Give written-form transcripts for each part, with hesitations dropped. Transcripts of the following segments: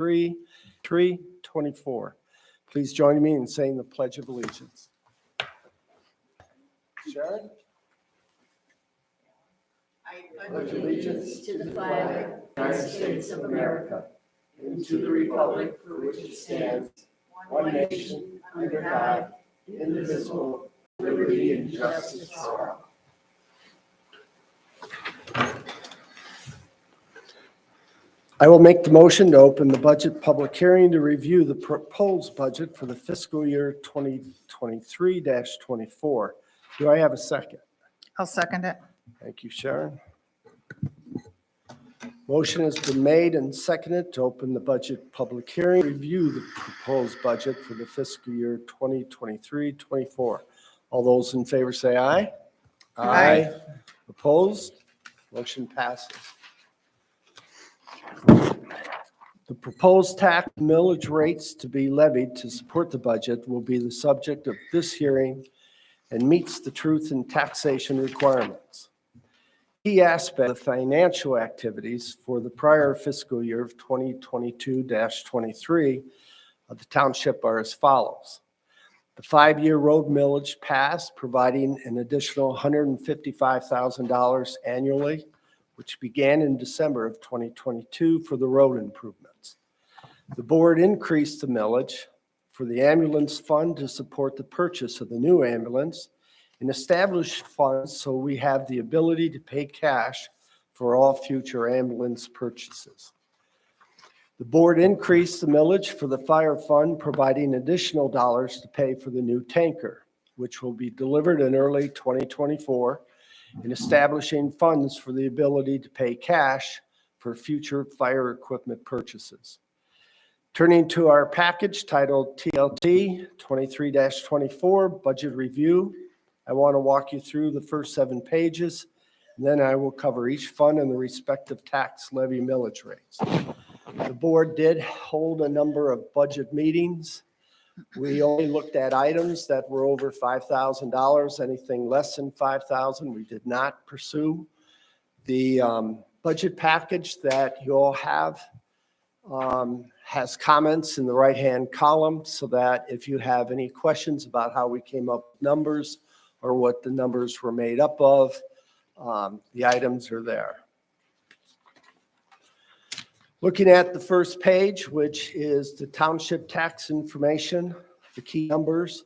3/24. Please join me in saying the Pledge of Allegiance. Sharon? I pledge allegiance to the flag of the United States of America and to the republic for which it stands, one nation, under God, indivisible, with liberty and justice for all. I will make the motion to open the budget public hearing to review the proposed budget for the fiscal year 2023-24. Do I have a second? I'll second it. Thank you, Sharon. Motion has been made and seconded to open the budget public hearing, review the proposed budget for the fiscal year 2023-24. All those in favor say aye. Aye. Opposed? Motion passes. The proposed tax millage rates to be levied to support the budget will be the subject of this hearing and meets the truth in taxation requirements. Key aspect of financial activities for the prior fiscal year of 2022-23 of the township are as follows. The 5-year road millage passed, providing an additional $155,000 annually, which began in December of 2022 for the road improvements. The board increased the millage for the ambulance fund to support the purchase of the new ambulance and established funds so we have the ability to pay cash for all future ambulance purchases. The board increased the millage for the fire fund, providing additional dollars to pay for the new tanker, which will be delivered in early 2024, and establishing funds for the ability to pay cash for future fire equipment purchases. Turning to our package titled TLT 23-24 Budget Review, I want to walk you through the first 7 pages, and then I will cover each fund and the respective tax levy millage rates. The board did hold a number of budget meetings. We only looked at items that were over $5,000. Anything less than $5,000, we did not pursue. The budget package that you all have has comments in the right-hand column so that if you have any questions about how we came up with numbers or what the numbers were made up of, the items are there. Looking at the first page, which is the township tax information, the key numbers,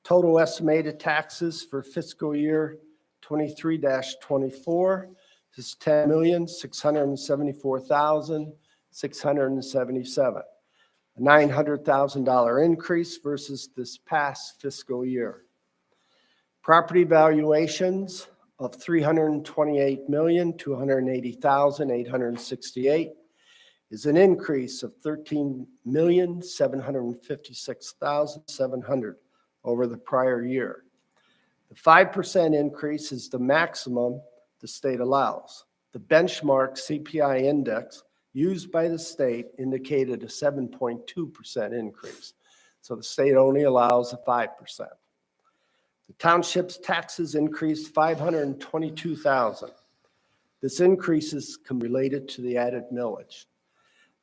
total estimated taxes for fiscal year 23-24 is $10,674,677, a $900,000 increase versus this past fiscal year. Property valuations of $328,280,868 is an increase of $13,756,700 over the prior year. The 5% increase is the maximum the state allows. The benchmark CPI index used by the state indicated a 7.2% increase. So the state only allows a 5%. The township's taxes increased $522,000. This increase is related to the added millage.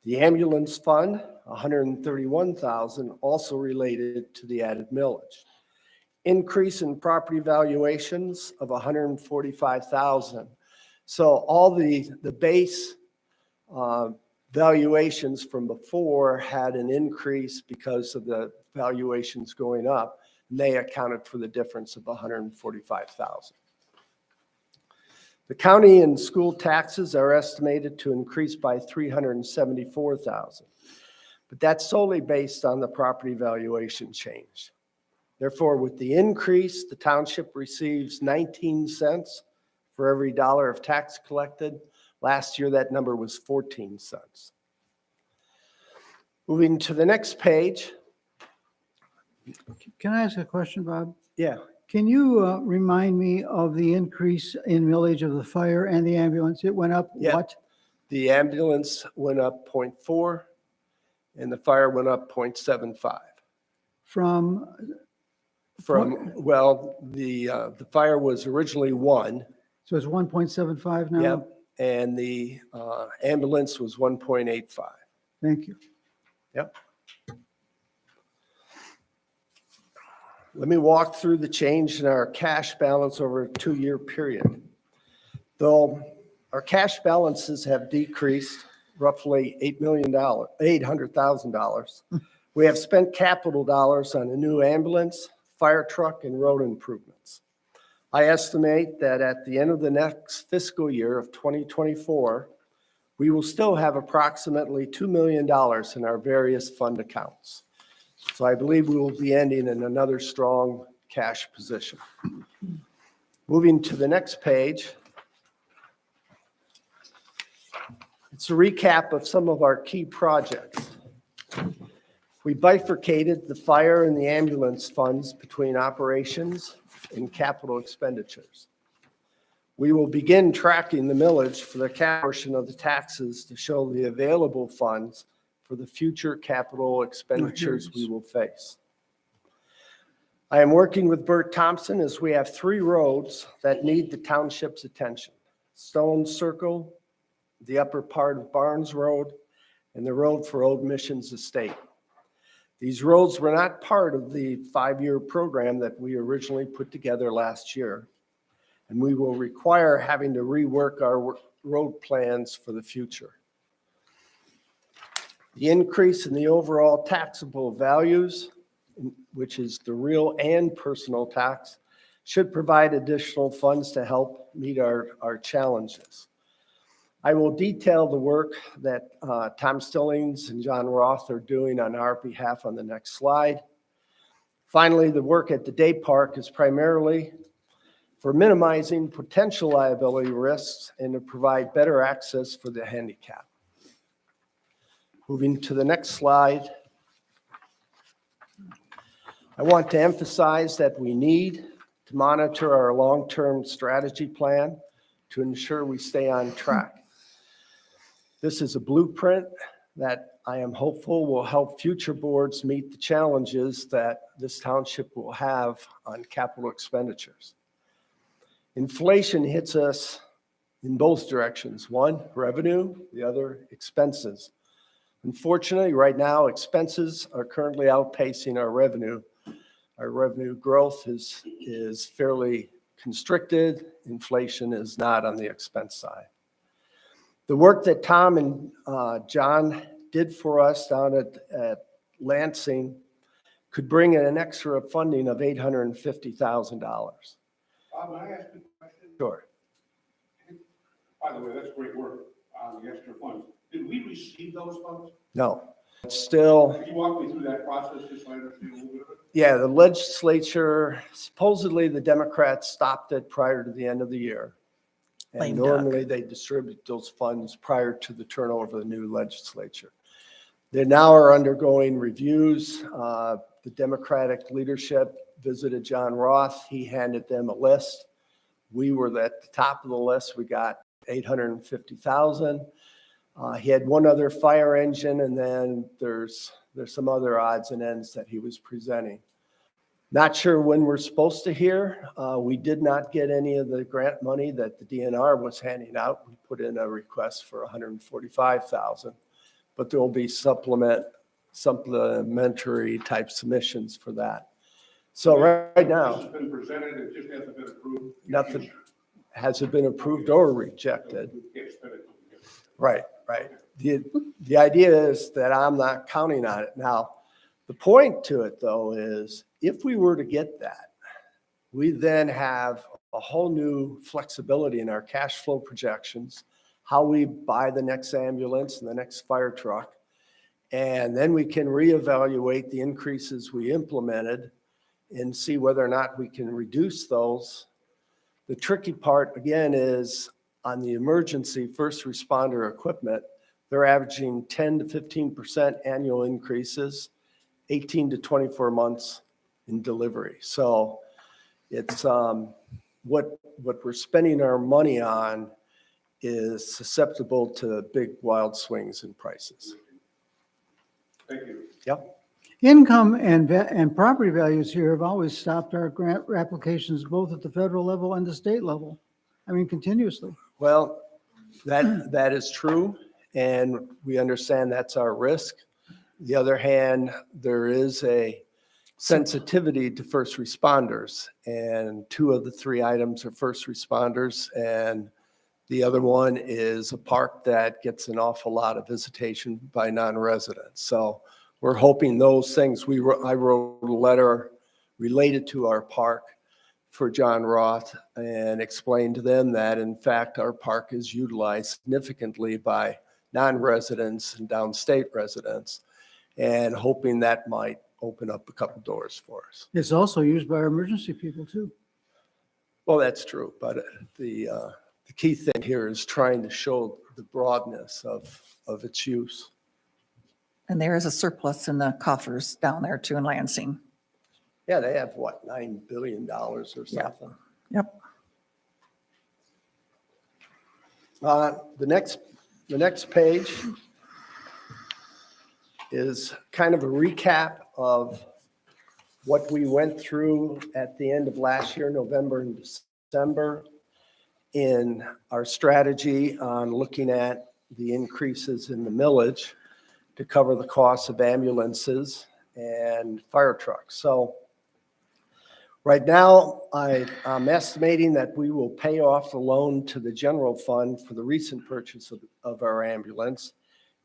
The ambulance fund, $131,000, also related to the added millage. Increase in property valuations of $145,000. So all the base valuations from before had an increase because of the valuations going up. And they accounted for the difference of $145,000. The county and school taxes are estimated to increase by $374,000, but that's solely based on the property valuation change. Therefore, with the increase, the township receives 19 cents for every dollar of tax collected. Last year, that number was 14 cents. Moving to the next page. Can I ask a question, Bob? Yeah. Can you remind me of the increase in millage of the fire and the ambulance? It went up what? The ambulance went up 0.4 and the fire went up 0.75. Well, the fire was originally 1. So it's 1.75 now? Yep. And the ambulance was 1.85. Thank you. Yep. Let me walk through the change in our cash balance over a 2-year period. Though our cash balances have decreased roughly $800,000, we have spent capital dollars on a new ambulance, fire truck, and road improvements. I estimate that at the end of the next fiscal year of 2024, we will still have approximately $2 million in our various fund accounts. So I believe we will be ending in another strong cash position. Moving to the next page. It's a recap of some of our key projects. We bifurcated the fire and the ambulance funds between operations and capital expenditures. We will begin tracking the millage for the cap portion of the taxes to show the available funds for the future capital expenditures we will face. I am working with Bert Thompson as we have 3 roads that need the township's attention. Stone Circle, the upper part of Barnes Road, and the road for Old Missions Estate. These roads were not part of the 5-year program that we originally put together last year, and we will require having to rework our road plans for the future. The increase in the overall taxable values, which is the real and personal tax, should provide additional funds to help meet our challenges. I will detail the work that Tom Stillings and John Roth are doing on our behalf on the next slide. Finally, the work at the day park is primarily for minimizing potential liability risks and to provide better access for the handicapped. Moving to the next slide. I want to emphasize that we need to monitor our long-term strategy plan to ensure we stay on track. This is a blueprint that I am hopeful will help future boards meet the challenges that this township will have on capital expenditures. Inflation hits us in both directions. One, revenue, the other, expenses. Unfortunately, right now, expenses are currently outpacing our revenue. Our revenue growth is fairly constricted. Inflation is not on the expense side. The work that Tom and John did for us down at Lansing could bring in an extra funding of $850,000. Bob, may I ask you a question? Sure. By the way, that's great work on the extra funds. Did we receive those funds? No, it's still, Could you walk me through that process just so I understand a little bit of it? yeah, the legislature, supposedly the Democrats stopped it prior to the end of the year. And Lame duck. normally they distribute those funds prior to the turnover of the new legislature. They now are undergoing reviews. The Democratic leadership visited John Roth. He handed them a list. We were at the top of the list. We got $850,000. He had one other fire engine, and then there's some other odds and ends that he was presenting. Not sure when we're supposed to hear. We did not get any of the grant money that the DNR was handing out. We put in a request for $145,000, but there will be supplementary type submissions for that. So right now, This has been presented, it just hasn't been approved. nothing hasn't been approved or rejected. We can't spend it. Right. The idea is that I'm not counting on it. Now, the point to it, though, is if we were to get that, we then have a whole new flexibility in our cash flow projections, how we buy the next ambulance and the next fire truck, and then we can reevaluate the increases we implemented and see whether or not we can reduce those. The tricky part, again, is on the emergency first responder equipment, they're averaging 10 to 15% annual increases, 18 to 24 months in delivery. So it's what we're spending our money on is susceptible to big wild swings in prices. Thank you. Yep. Income and property values here have always stopped our grant applications both at the federal level and the state level. I mean, continuously. Well, that is true, and we understand that's our risk. the other hand, there is a sensitivity to first responders, and 2 of the 3 items are first responders, and the other one is a park that gets an awful lot of visitation by non-residents. So we're hoping those things, I wrote a letter related to our park for John Roth and explained to them that in fact our park is utilized significantly by non-residents and downstate residents, and hoping that might open up a couple doors for us. It's also used by our emergency people too. Well, that's true, but the key thing here is trying to show the broadness of its use. And there is a surplus in the coffers down there too in Lansing. Yeah, they have what, $9 billion or something. Yep. The next page is kind of a recap of what we went through at the end of last year, November and December, in our strategy on looking at the increases in the millage to cover the costs of ambulances and fire trucks. So right now, I'm estimating that we will pay off the loan to the general fund for the recent purchase of our ambulance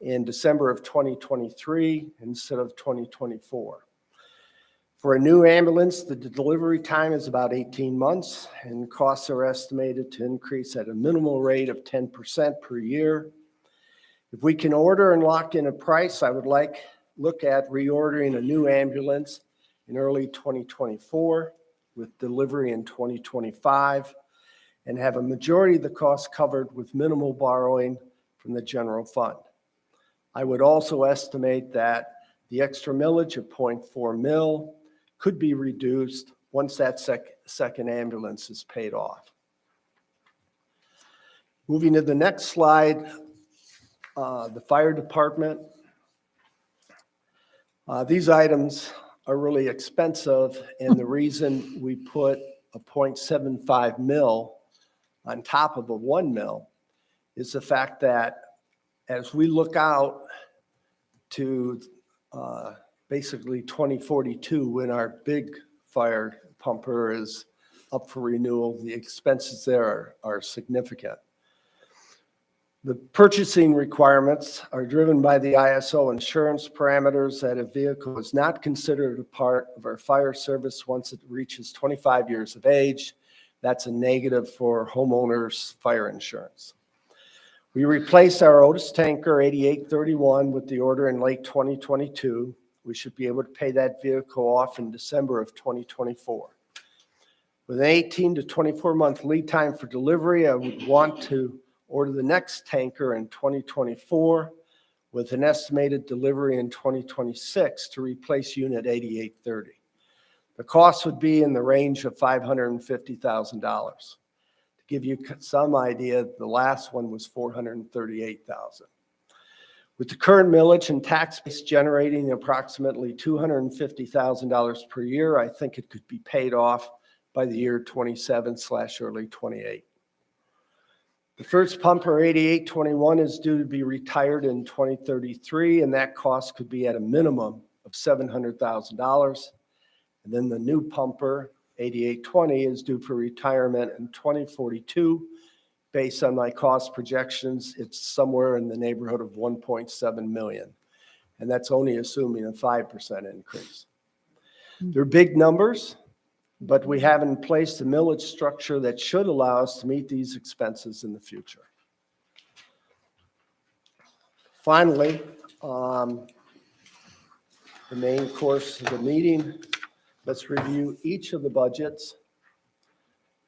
in December of 2023 instead of 2024. For a new ambulance, the delivery time is about 18 months, and costs are estimated to increase at a minimal rate of 10% per year. If we can order and lock in a price, I would look at reordering a new ambulance in early 2024 with delivery in 2025, and have a majority of the costs covered with minimal borrowing from the general fund. I would also estimate that the extra millage of 0.4 mil could be reduced once that second ambulance is paid off. Moving to the next slide, the fire department. These items are really expensive, and the reason we put a 0.75 mil on top of a 1 mil is the fact that as we look out to basically 2042, when our big fire pumper is up for renewal, the expenses there are significant. The purchasing requirements are driven by the ISO insurance parameters that a vehicle is not considered a part of our fire service once it reaches 25 years of age. That's a negative for homeowners' fire insurance. We replaced our Otis tanker 8831 with the order in late 2022. We should be able to pay that vehicle off in December of 2024. With an 18 to 24 month lead time for delivery, I would want to order the next tanker in 2024 with an estimated delivery in 2026 to replace unit 8830. The cost would be in the range of $550,000. To give you some idea, the last one was $438,000. With the current millage and tax base generating approximately $250,000 per year, I think it could be paid off by the year 27/early 28. The first pumper 8821 is due to be retired in 2033, and that cost could be at a minimum of $700,000. And then the new pumper 8820 is due for retirement in 2042. Based on my cost projections, it's somewhere in the neighborhood of 1.7 million. And that's only assuming a 5% increase. They're big numbers, but we have in place the millage structure that should allow us to meet these expenses in the future. Finally, the main course of the meeting, let's review each of the budgets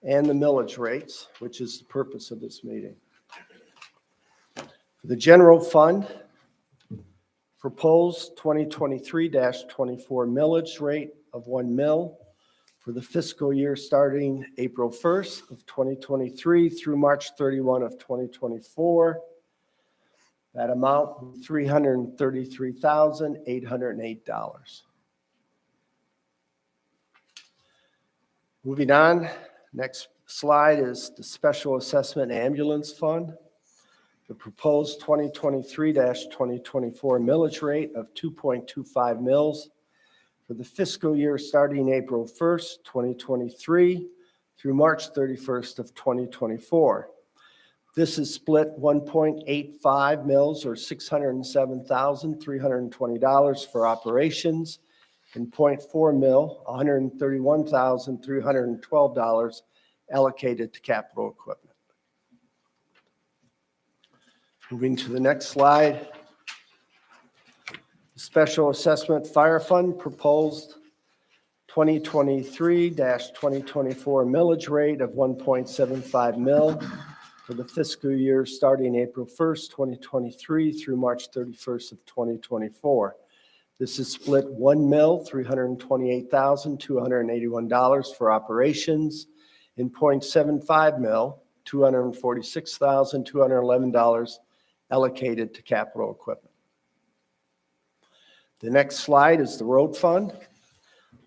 and the millage rates, which is the purpose of this meeting. For the general fund, proposed 2023-24 millage rate of 1 mil for the fiscal year starting April 1st of 2023 through March 31 of 2024. That amount, $333,808. Moving on, next slide is the Special Assessment Ambulance Fund. the proposed 2023-2024 millage rate of 2.25 mils for the fiscal year starting April 1st, 2023 through March 31st of 2024. This is split 1.85 mils or $607,320 for operations and 0.4 mil, $131,312 allocated to capital equipment. Moving to the next slide. Special Assessment Fire Fund proposed 2023-2024 millage rate of 1.75 mil for the fiscal year starting April 1st, 2023 through March 31st of 2024. This is split 1 mil, $328,281 for operations, and 0.75 mil, $246,211 allocated to capital equipment. The next slide is the road fund.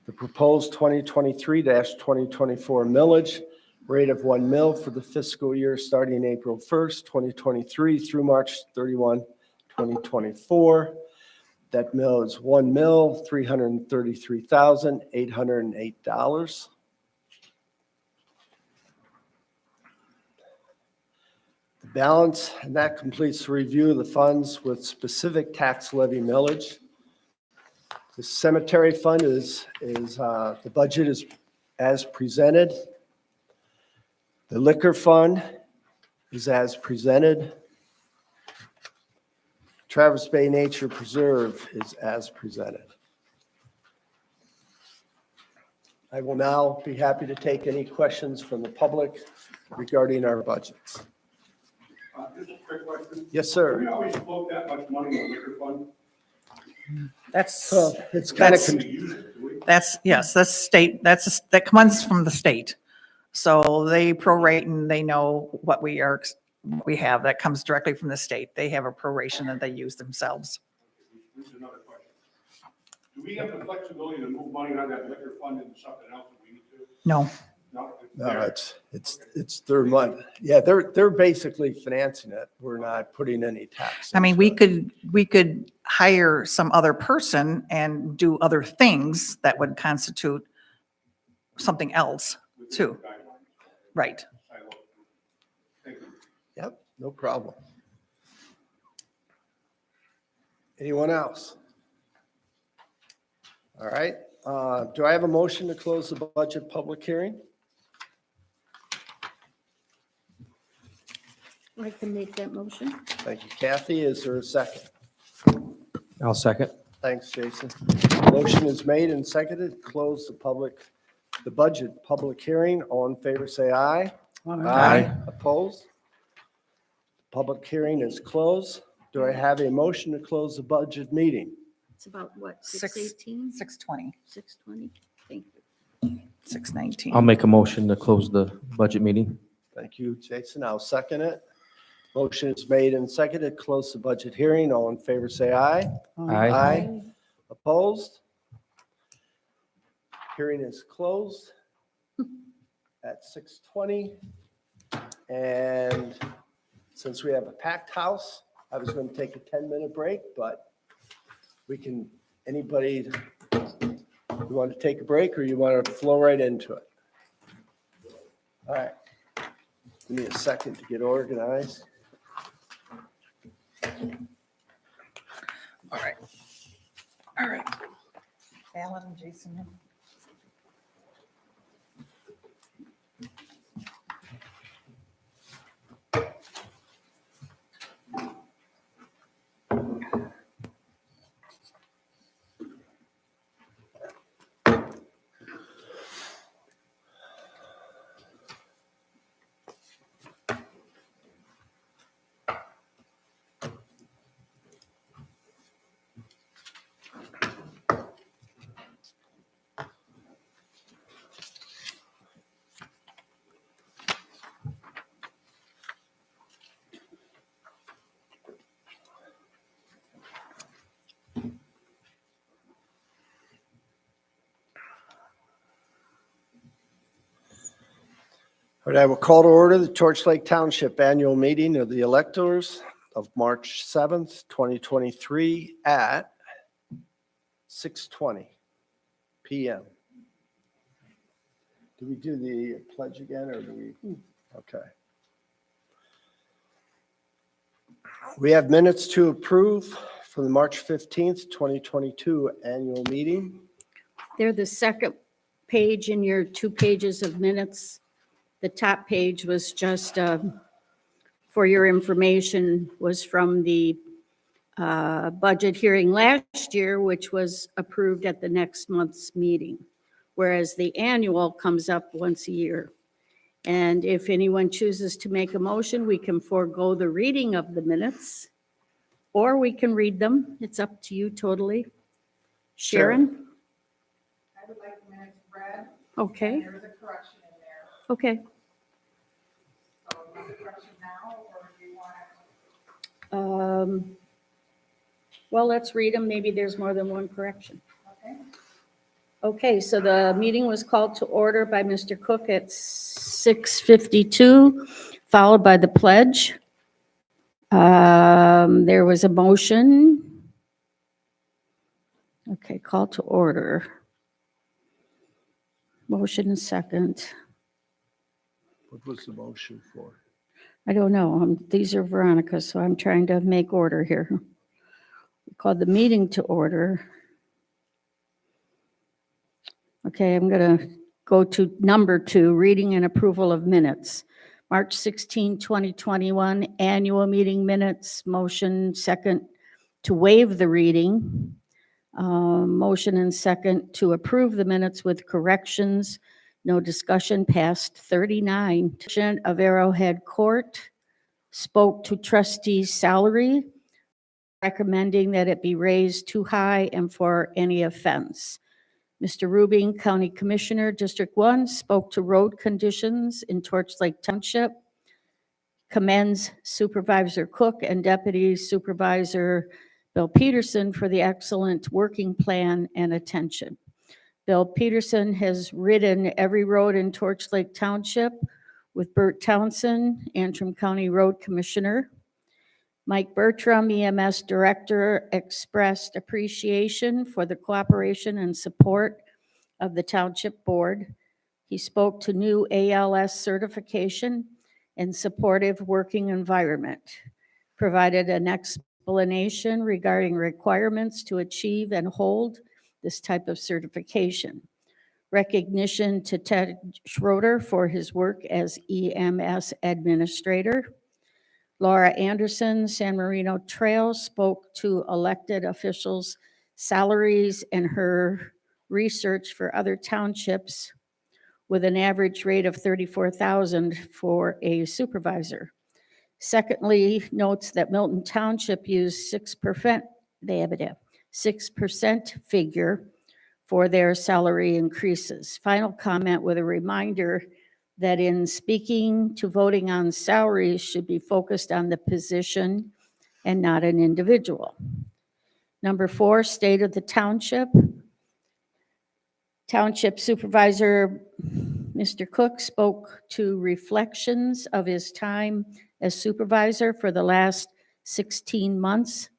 The proposed 2023-2024 millage rate of 1 mil for the fiscal year starting April 1st, 2023 through March 31, 2024. That mill is 1 mil, $333,808. The balance, and that completes the review of the funds with specific tax levy millage. The cemetery fund the budget is as presented. The liquor fund is as presented. Traverse Bay Nature Preserve is as presented. I will now be happy to take any questions from the public regarding our budgets. Just a quick question. Yes, Do sir. we always float that much money in the liquor fund? That's, Well, it's kind of, That's- Do we use it? Do we? yes, that's state, that comes from the state. So they prorate and they know what we have. That comes directly from the state. They have a proration that they use themselves. This is another question. Do we have the flexibility to move money out of that liquor fund into something else if we need to? No, No? no, it's their money. Yeah, they're basically financing it. We're not putting any tax. I mean, into we it. could hire some other person and do other things that would constitute something else too. Guidelines. Right. Silo. Thank you. Yep, no problem. Anyone else? All right, do I have a motion to close the budget public hearing? I can make that motion. Thank you, Kathy. Is there a second? I'll second. Thanks, Jason. Motion is made and seconded, close the budget public hearing. All in favor, say aye. Aye. Opposed? Public hearing is closed. Do I have a motion to close the budget meeting? It's about what, 6, 6:18, 620, 6:20? Thank you. 619. I'll make a motion to close the budget meeting. Thank you, Jason. I'll second it. Motion is made and seconded, close the budget hearing. All in favor, say aye. Aye. Opposed? Hearing is closed at 6:20. And since we have a packed house, I was going to take a 10-minute break, but we can, anybody, you want to take a break or you want to flow right into it? All right. Give me a second to get organized. All right. All right. Alan and Jason. All right, I will call to order the Torch Lake Township Annual Meeting of the Electors. of March 7th, 2023 at 6:20 PM. Do we do the pledge again, or do we? Okay. We have minutes to approve for the March 15th, 2022 annual meeting. They're the second page in your 2 pages of minutes. The top page was just, for your information, was from the budget hearing last year, which was approved at the next month's meeting, whereas the annual comes up once a year. And if anyone chooses to make a motion, we can forego the reading of the minutes, or we can read them. It's up to you totally. Sharon? I would like the minutes read. Okay, There is a correction in there. okay. So you want the correction now, or do you want it? Well, let's read them. Maybe there's more than one correction. Okay. Okay, so the meeting was called to order by Mr. Cook at 6:52, followed by the pledge. There was a motion. Okay, call to order. Motion and second. What was the motion for? I don't know. These are Veronica's, so I'm trying to make order here. We called the meeting to order. Okay, I'm going to go to number 2, reading and approval of minutes. March 16, 2021, annual meeting minutes, motion second to waive the reading. Motion and second to approve the minutes with corrections. No discussion, past 39. Of Arrowhead Court spoke to trustees' salary, recommending that it be raised too high and for any offense. Mr. Rubin, County Commissioner, District 1, spoke to road conditions in Torch Lake Township, commends Supervisor Cook and Deputy Supervisor Bill Peterson for the excellent working plan and attention. Bill Peterson has ridden every road in Torch Lake Township with Bert Townsend, Antrim County Road Commissioner. Mike Bertram, EMS Director, expressed appreciation for the cooperation and support of the Township Board. He spoke to new ALS certification and supportive working environment, provided an explanation regarding requirements to achieve and hold this type of certification. Recognition to Ted Schroeder for his work as EMS Administrator. Laura Anderson, San Marino Trail, spoke to elected officials' salaries and her research for other townships with an average rate of $34,000 for a supervisor. Secondly, notes that Milton Township used 6%, they have a 6% figure for their salary increases. Final comment with a reminder that in speaking to voting on salaries should be focused on the position and not an individual. Number 4, state of the township. Township Supervisor Mr. Cook spoke to reflections of his time as supervisor for the last 16 months.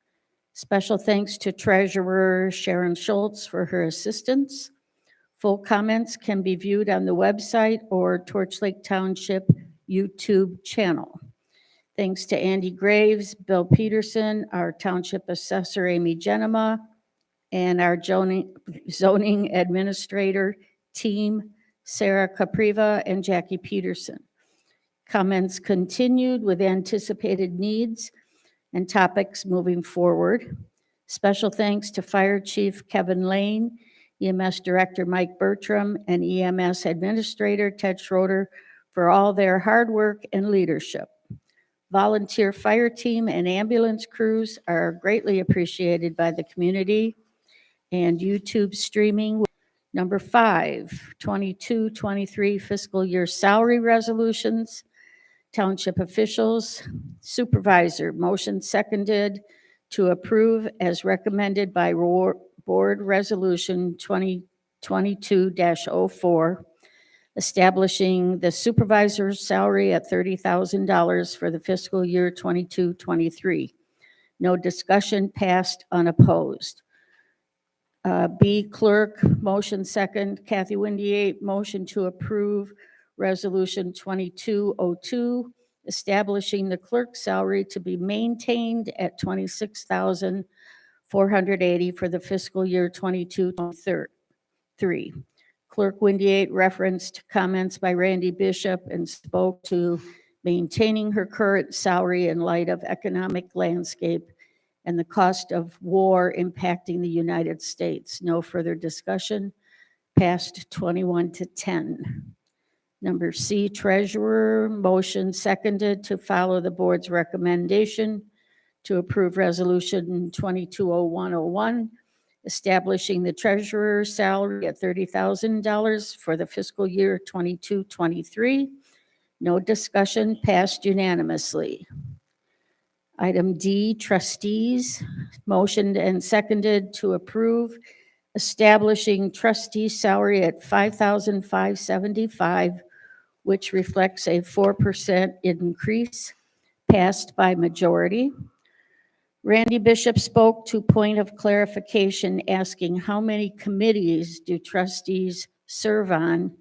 Special thanks to Treasurer Sharon Schultz for her assistance. Full comments can be viewed on the website or Torch Lake Township YouTube channel. Thanks to Andy Graves, Bill Peterson, our Township Assessor Amy Genema, and our zoning administrator team, Sarah Capriva and Jackie Peterson. Comments continued with anticipated needs and topics moving forward. Special thanks to Fire Chief Kevin Lane, EMS Director Mike Bertram, and EMS Administrator Ted Schroeder for all their hard work and leadership. Volunteer fire team and ambulance crews are greatly appreciated by the community. And YouTube streaming. Number 5, 22-23 fiscal year salary resolutions. Township officials, supervisor, motion seconded to approve as recommended by Board Resolution 2022-04. establishing the supervisor's salary at $30,000 for the fiscal year 22-23. No discussion, passed unopposed. B, clerk, motion second. Kathy Windy, motion to approve Resolution 2202, establishing the clerk's salary to be maintained at $26,480 for the fiscal year 22-23. Clerk Windy referenced comments by Randy Bishop and spoke to maintaining her current salary in light of economic landscape and the cost of war impacting the United States. No further discussion. Passed 21-10. Number C, treasurer, motion seconded to follow the board's recommendation to approve resolution 220101, establishing the treasurer's salary at $30,000 for the fiscal year 22-23. No discussion, passed unanimously. Item D, trustees, motioned and seconded to approve establishing trustee salary at $5,575, which reflects a 4% increase, passed by majority. Randy Bishop spoke to point of clarification, asking how many committees do trustees serve on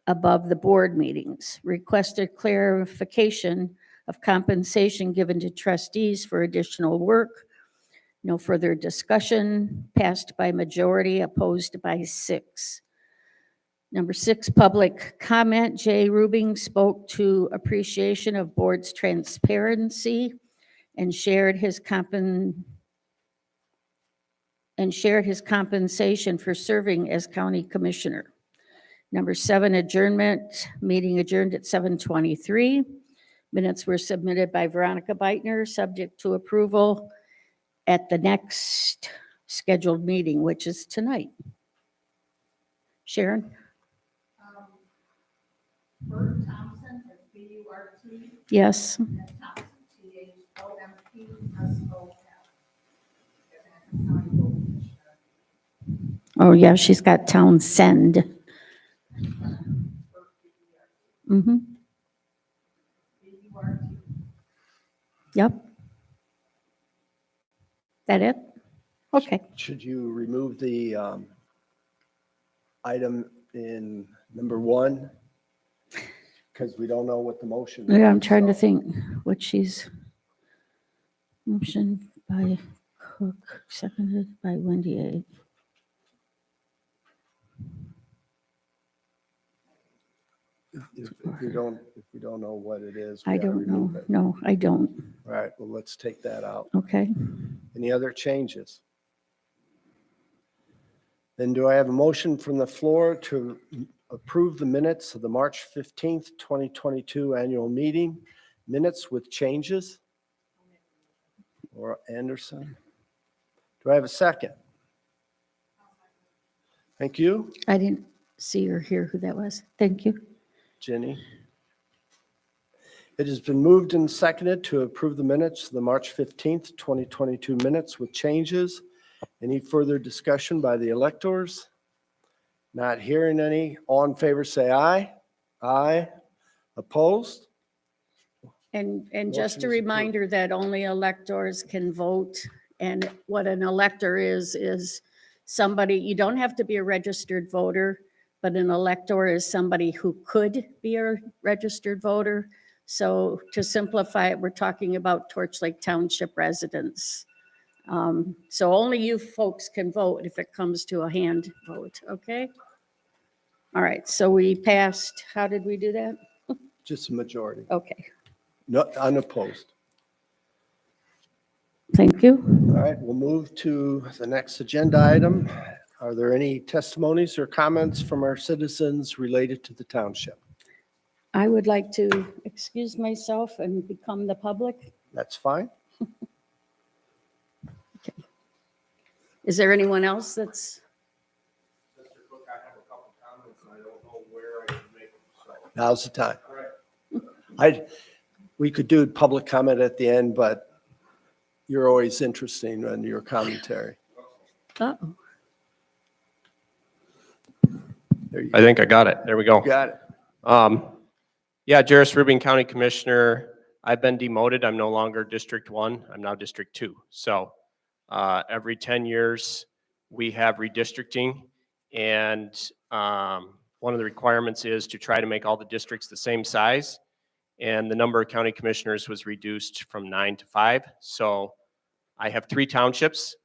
above the board meetings? Requested clarification of compensation given to trustees for additional work. No further discussion, passed by majority, opposed by 6. Number 6, public comment. Jay Rubing spoke to appreciation of board's transparency and shared his compensation for serving as county commissioner. Number 7, adjournment. Meeting adjourned at 7:23. Minutes were submitted by Veronica Beitner, subject to approval at the next scheduled meeting, which is tonight. Sharon? Bert Thompson, that's B-U-R-T, Yes. and Thompson, T-H-O-M-P-S-O-N. Oh, yeah, she's got Townsend. Mm-hmm. B-U-R-T. Yep. That it? Okay. Should you remove the item in number 1? Because we don't know what the motion is. Yeah, I'm trying to so- think what she's, motion by Cook, seconded by Wendy A. If we don't know what it is. we I gotta don't know. remove it. No, I don't. All right, well, let's take that out. Okay. Any other changes? Then do I have a motion from the floor to approve the minutes of the March 15th, 2022 annual meeting? Minutes with changes? Laura Anderson. Do I have a second? Thank you, I didn't see or hear who that was. Thank you. Jenny. It has been moved and seconded to approve the minutes of the March 15th, 2022 minutes with changes. Any further discussion by the electors? Not hearing any. All in favor, say aye. Aye. Opposed? And just Motion a is approved. reminder that only electors can vote. And what an elector is somebody, you don't have to be a registered voter, but an elector is somebody who could be a registered voter. So to simplify it, we're talking about Torch Lake Township residents. So only you folks can vote if it comes to a hand vote, okay? All right, so we passed, how did we do that? Just a majority. Okay, No, unopposed. thank you. All right, we'll move to the next agenda item. Are there any testimonies or comments from our citizens related to the township? I would like to excuse myself and become the public. That's fine. Is there anyone else that's, Mr. Cook, I have a couple comments, and I don't know where I can make them, so. Now's the time. All right. We could do public comment at the end, but you're always interesting in your commentary. uh-oh, There I think I got it. There we go. Got it. Yeah, Jairus Rubin, County Commissioner. I've been demoted. I'm no longer District 1. I'm now District 2. So every 10 years, we have redistricting. And one of the requirements is to try to make all the districts the same size. And the number of county commissioners was reduced from 9 to 5. So I have 3 townships,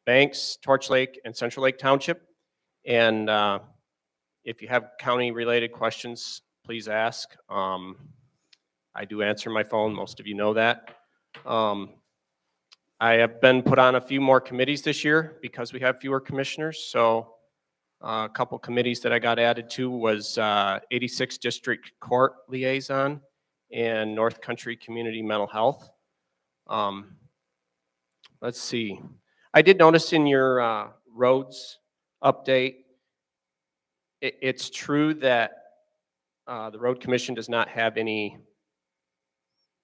Banks, Torch Lake, and Central Lake Township. And if you have county-related questions, please ask. I do answer my phone. Most of you know that. I have been put on a few more committees this year because we have fewer commissioners. So a couple committees that I got added to was 86 District Court Liaison and North Country Community Mental Health. Let's see. I did notice in your roads update, it's true that the Road Commission does not have any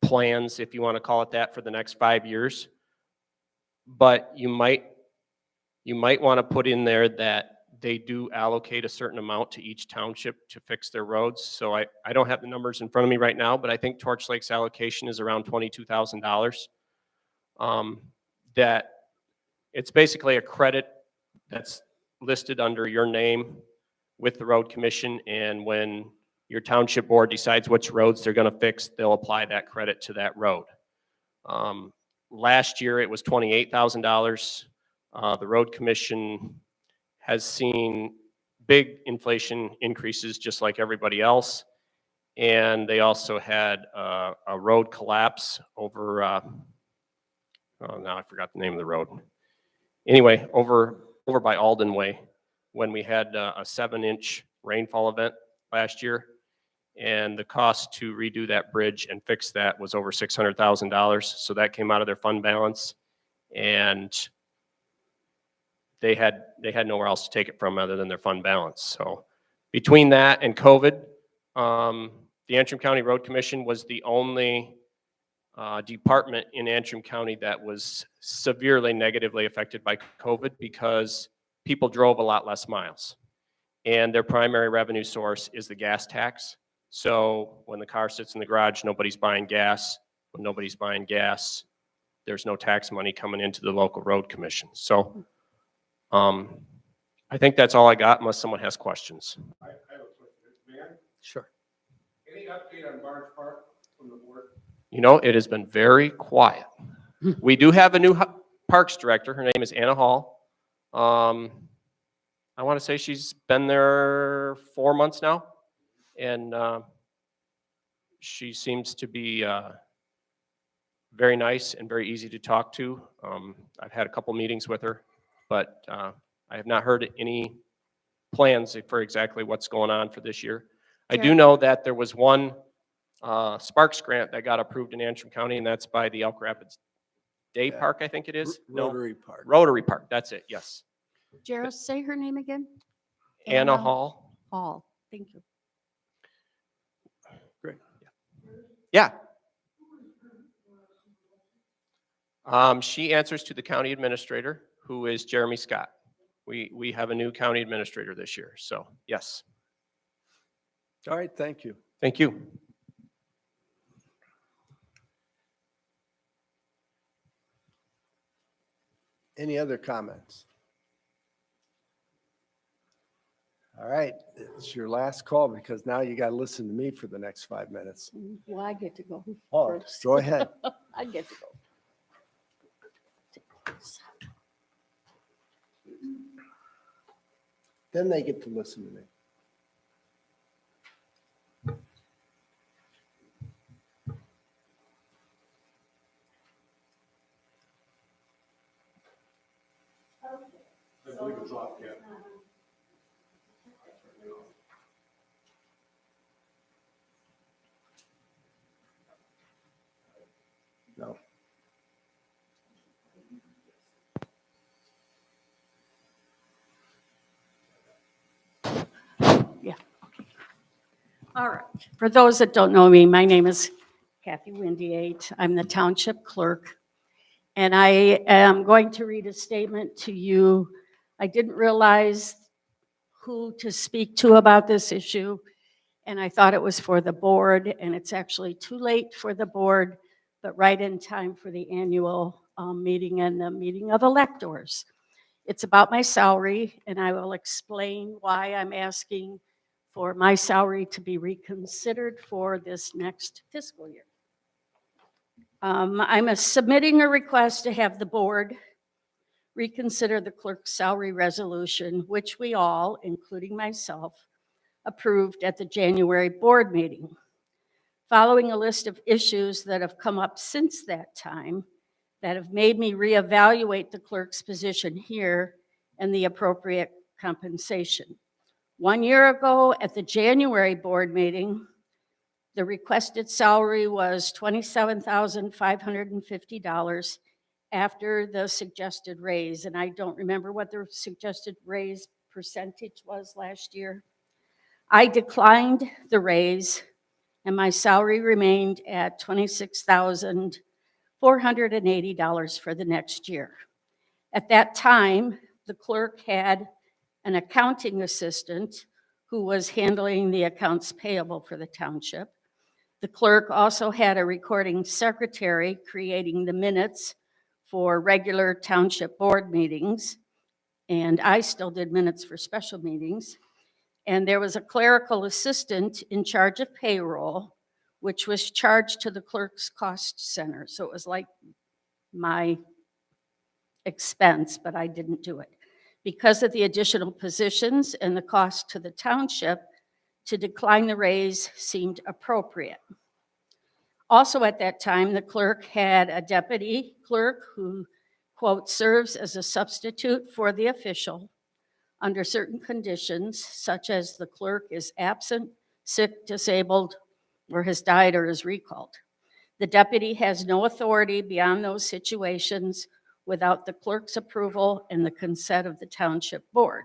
plans, if you want to call it that, for the next 5 years. But you might want to put in there that they do allocate a certain amount to each township to fix their roads. So I don't have the numbers in front of me right now, but I think Torch Lake's allocation is around $22,000. That it's basically a credit that's listed under your name with the Road Commission, and when your township board decides which roads they're going to fix, they'll apply that credit to that road. Last year it was $28,000. The Road Commission has seen big inflation increases just like everybody else, and they also had a road collapse over, oh, now I forgot the name of the road. Anyway, over by Alden Way, when we had a 7-inch rainfall event last year, and the cost to redo that bridge and fix that was over $600,000. So that came out of their fund balance, and they had nowhere else to take it from other than their fund balance. So between that and COVID, the Antrim County Road Commission was the only department in Antrim County that was severely negatively affected by COVID because people drove a lot less miles. And their primary revenue source is the gas tax. So when the car sits in the garage, nobody's buying gas. When nobody's buying gas, there's no tax money coming into the local road commission. So I think that's all I got unless someone has questions. I have a question. Man, Sure. any update on Barnes Park from the board? You know, it has been very quiet. We do have a new parks director. Her name is Anna Hall. I want to say she's been there 4 months now, and she seems to be very nice and very easy to talk to. I've had a couple meetings with her, but I have not heard any plans for exactly what's going on for this year. I do know that there was one Sparks grant that got approved in Antrim County, and that's by the Elk Rapids Day Yeah. Park, I think it is. Rotary Park. Rotary Park, that's it, yes. Jairus, say her name again? Anna Hall. Hall, thank you. Great. Yeah. She answers to the county administrator, who is Jeremy Scott. We have a new county administrator this year, so yes. All right, thank you. Thank you. Any other comments? All right, it's your last call because now you got to listen to me for the next 5 minutes. Well, I get to go Oh, first. go ahead. I get to go. Then they get to listen to me. I believe it's off, yeah. No. All right. For those that don't know me, my name is Kathy Windiate. I'm the township clerk. And I am going to read a statement to you. I didn't realize who to speak to about this issue, and I thought it was for the board, and it's actually too late for the board, but right in time for the annual meeting and the meeting of electors. It's about my salary, and I will explain why I'm asking for my salary to be reconsidered for this next fiscal year. I'm submitting a request to have the board reconsider the clerk's salary resolution, which we all, including myself, approved at the January board meeting. Following a list of issues that have come up since that time that have made me reevaluate the clerk's position here and the appropriate compensation. 1 year ago at the January board meeting, the requested salary was $27,550 after the suggested raise, and I don't remember what the suggested raise percentage was last year. I declined the raise, and my salary remained at $26,480 for the next year. At that time, the clerk had an accounting assistant who was handling the accounts payable for the township. The clerk also had a recording secretary creating the minutes for regular township board meetings, and I still did minutes for special meetings. And there was a clerical assistant in charge of payroll, which was charged to the clerk's cost center. So it was like my expense, but I didn't do it. Because of the additional positions and the cost to the township, to decline the raise seemed appropriate. Also at that time, the clerk had a deputy clerk who, quote, serves as a substitute for the official under certain conditions, such as the clerk is absent, sick, disabled, or has died or is recalled. The deputy has no authority beyond those situations without the clerk's approval and the consent of the township board.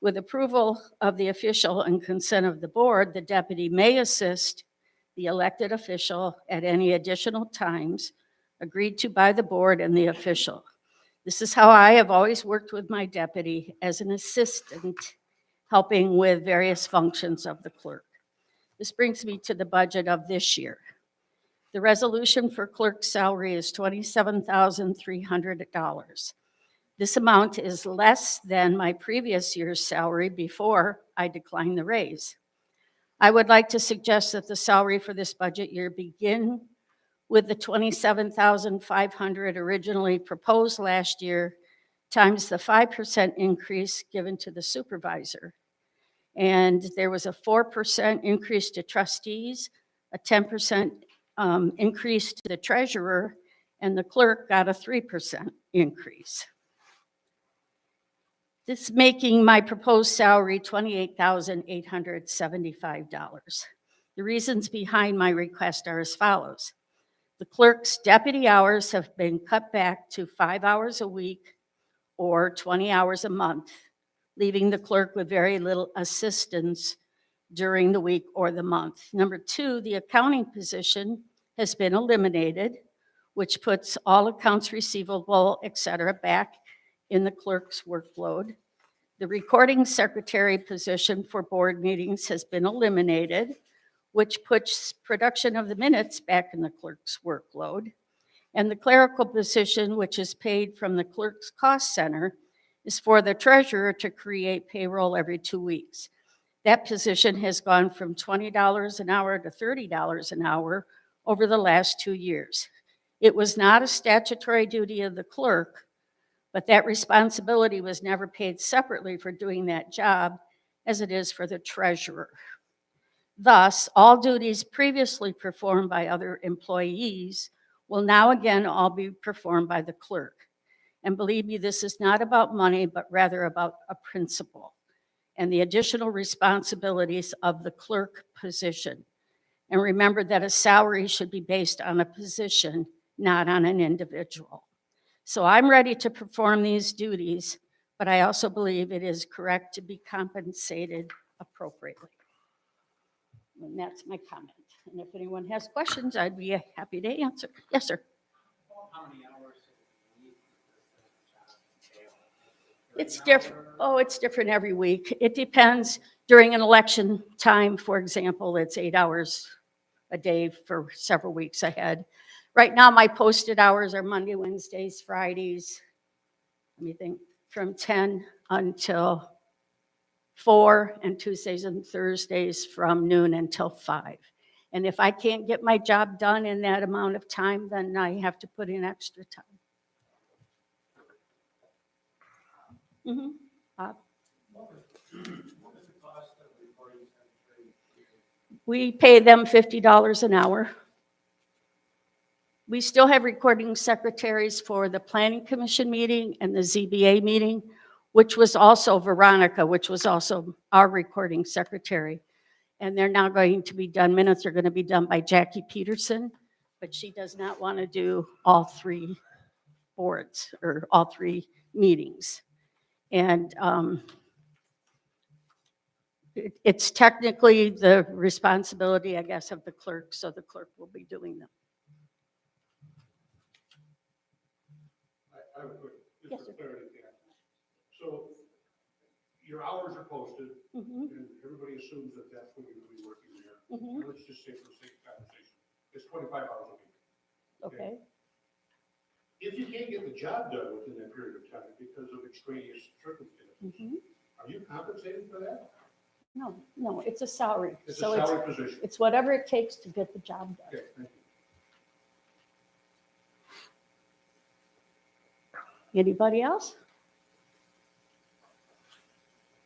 With approval of the official and consent of the board, the deputy may assist the elected official at any additional times agreed to by the board and the official. This is how I have always worked with my deputy as an assistant, helping with various functions of the clerk. This brings me to the budget of this year. The resolution for clerk's salary is $27,300. This amount is less than my previous year's salary before I declined the raise. I would like to suggest that the salary for this budget year begin with the $27,500 originally proposed last year times the 5% increase given to the supervisor. And there was a 4% increase to trustees, a 10% increase to the treasurer, and the clerk got a 3% increase. This is making my proposed salary $28,875. The reasons behind my request are as follows. The clerk's deputy hours have been cut back to 5 hours a week or 20 hours a month, leaving the clerk with very little assistance during the week or the month. Number two, the accounting position has been eliminated, which puts all accounts receivable, et cetera, back in the clerk's workload. The recording secretary position for board meetings has been eliminated, which puts production of the minutes back in the clerk's workload. And the clerical position, which is paid from the clerk's cost center, is for the treasurer to create payroll every 2 weeks. That position has gone from $20 an hour to $30 an hour over the last 2 years. It was not a statutory duty of the clerk, but that responsibility was never paid separately for doing that job as it is for the treasurer. Thus, all duties previously performed by other employees will now again all be performed by the clerk. And believe me, this is not about money, but rather about a principle and the additional responsibilities of the clerk position. And remember that a salary should be based on a position, not on an individual. So I'm ready to perform these duties, but I also believe it is correct to be compensated appropriately. And that's my comment. And if anyone has questions, I'd be happy to answer. Yes, sir. It's different. Oh, it's different every week. It depends. During an election time, for example, it's 8 hours a day for several weeks ahead. Right now, my posted hours are Monday, Wednesdays, Fridays. Let me think, from 10 until 4, and Tuesdays and Thursdays from noon until 5. And if I can't get my job done in that amount of time, then I have to put in extra time. Mhm. We pay them $50 an hour. We still have recording secretaries for the Planning Commission meeting and the ZBA meeting, which was also Veronica, which was also our recording secretary. And they're now going to be done, minutes are going to be done by Jackie Peterson, but she does not want to do all 3 boards or all 3 meetings. And it's technically the responsibility, I guess, of the clerk, so the clerk will be doing them. I have a quick, Yes, just sir. for clarity, Dan. So your hours are posted, Mhm, and everybody assumes that that's when you're going to be working there. mhm. And let's just say for the sake of conversation, it's 25 hours a week. Okay. If you can't get the job done within that period of time because of extraneous circumstances, Mhm. are you compensated for that? No, it's a salary. It's a So salary position. it's whatever it takes to get the job done. Okay, thank you. Anybody else?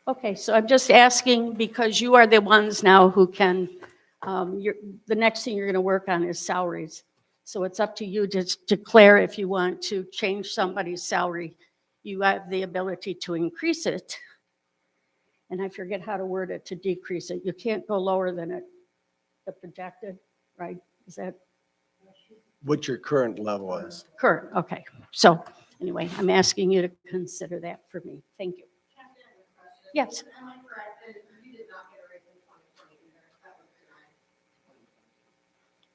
Okay, so I'm just asking because you are the ones now who can, the next thing you're going to work on is salaries. So it's up to you to declare if you want to change somebody's salary. You have the ability to increase it. And I forget how to word it, to decrease it. You can't go lower than it, the projected, right? Is that What your current level is. current? Okay. So anyway, I'm asking you to consider that for me. Thank you. Yes. Am I correct that you did not get a raise in 2020 either? That was denied.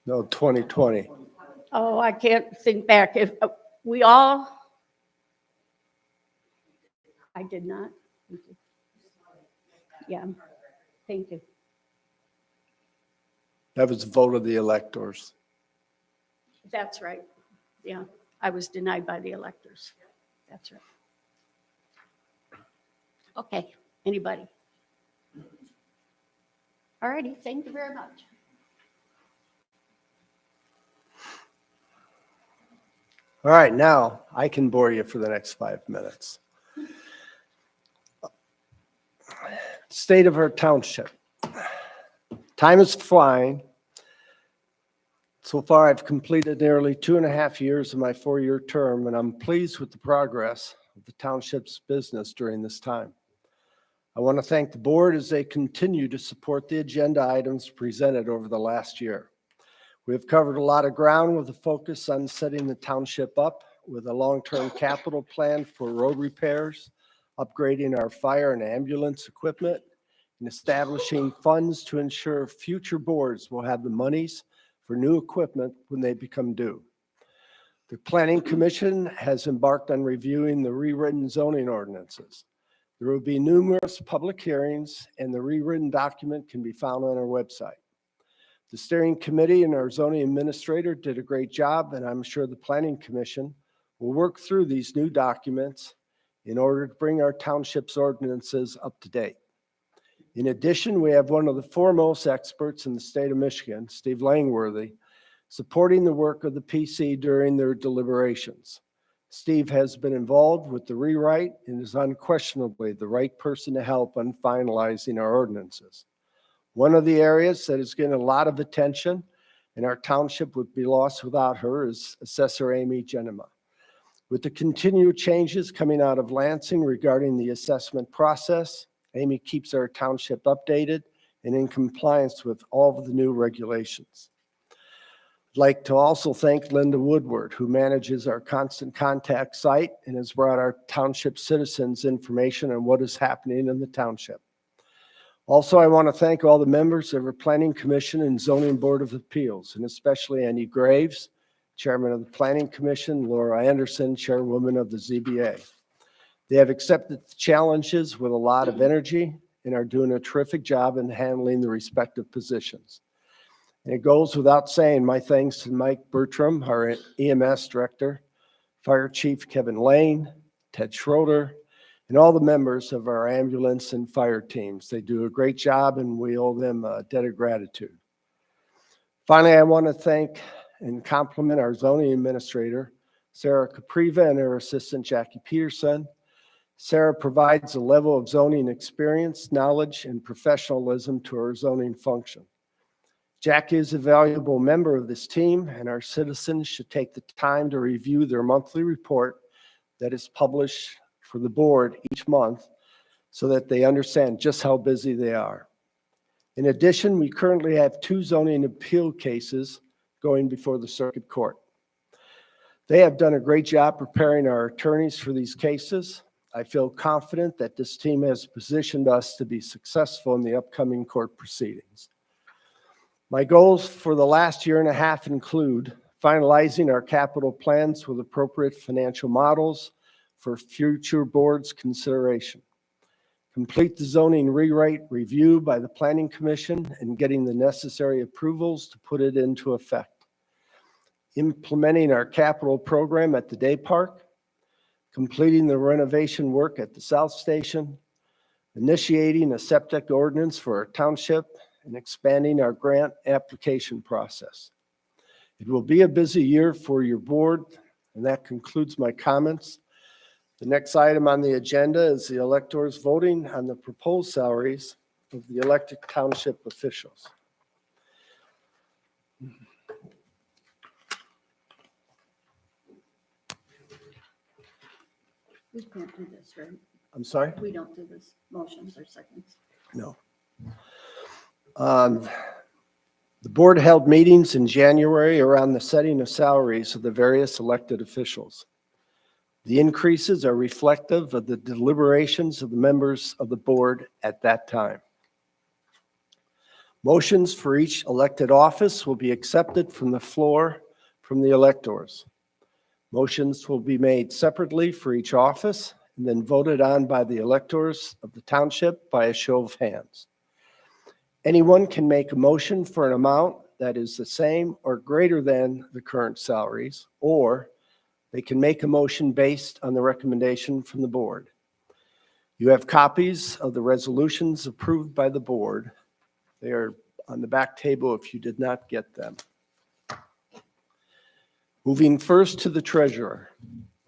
No, 2020. Oh, I can't think back. If we all, I did not. Yeah, thank you. That was the vote of the electors. That's right. Yeah, I was denied by the electors. That's right. Okay, anybody? All righty, thank you very much. All right, now I can bore you for the next 5 minutes. State of our township. Time is flying. So far, I've completed nearly 2.5 years of my 4-year term, and I'm pleased with the progress of the township's business during this time. I want to thank the board as they continue to support the agenda items presented over the last year. We have covered a lot of ground with a focus on setting the township up with a long-term capital plan for road repairs, upgrading our fire and ambulance equipment, and establishing funds to ensure future boards will have the monies for new equipment when they become due. The Planning Commission has embarked on reviewing the rewritten zoning ordinances. There will be numerous public hearings, and the rewritten document can be found on our website. The steering committee and our zoning administrator did a great job, and I'm sure the Planning Commission will work through these new documents in order to bring our township's ordinances up to date. In addition, we have one of the foremost experts in the state of Michigan, Steve Langworthy, supporting the work of the PC during their deliberations. Steve has been involved with the rewrite and is unquestionably the right person to help on finalizing our ordinances. One of the areas that is getting a lot of attention, and our township would be lost without her, is Assessor Amy Genema. With the continued changes coming out of Lansing regarding the assessment process, Amy keeps our township updated and in compliance with all of the new regulations. I'd like to also thank Linda Woodward, who manages our constant contact site and has brought our township citizens information on what is happening in the township. Also, I want to thank all the members of our Planning Commission and Zoning Board of Appeals, and especially Andy Graves, Chairman of the Planning Commission, Laura Anderson, Chairwoman of the ZBA. They have accepted the challenges with a lot of energy and are doing a terrific job in handling the respective positions. And it goes without saying, my thanks to Mike Bertram, our EMS director, Fire Chief Kevin Lane, Ted Schroeder, and all the members of our ambulance and fire teams. They do a great job and we owe them a debt of gratitude. Finally, I want to thank and compliment our zoning administrator, Sarah Capriva, and her assistant, Jackie Peterson. Sarah provides a level of zoning experience, knowledge, and professionalism to our zoning function. Jackie is a valuable member of this team, and our citizens should take the time to review their monthly report that is published for the board each month so that they understand just how busy they are. In addition, we currently have 2 zoning appeal cases going before the circuit court. They have done a great job preparing our attorneys for these cases. I feel confident that this team has positioned us to be successful in the upcoming court proceedings. My goals for the last year and a half include finalizing our capital plans with appropriate financial models for future board's consideration, complete the zoning rewrite review by the Planning Commission and getting the necessary approvals to put it into effect, implementing our capital program at the day park, completing the renovation work at the South Station, initiating a septic ordinance for our township, and expanding our grant application process. It will be a busy year for your board, and that concludes my comments. The next item on the agenda is the electors voting on the proposed salaries of the elected township officials. We can't do this, right? I'm sorry? We don't do this, motions or seconds. No. The board held meetings in January around the setting of salaries of the various elected officials. The increases are reflective of the deliberations of the members of the board at that time. Motions for each elected office will be accepted from the floor from the electors. Motions will be made separately for each office and then voted on by the electors of the township by a show of hands. Anyone can make a motion for an amount that is the same or greater than the current salaries, or they can make a motion based on the recommendation from the board. You have copies of the resolutions approved by the board. They are on the back table if you did not get them. Moving first to the treasurer,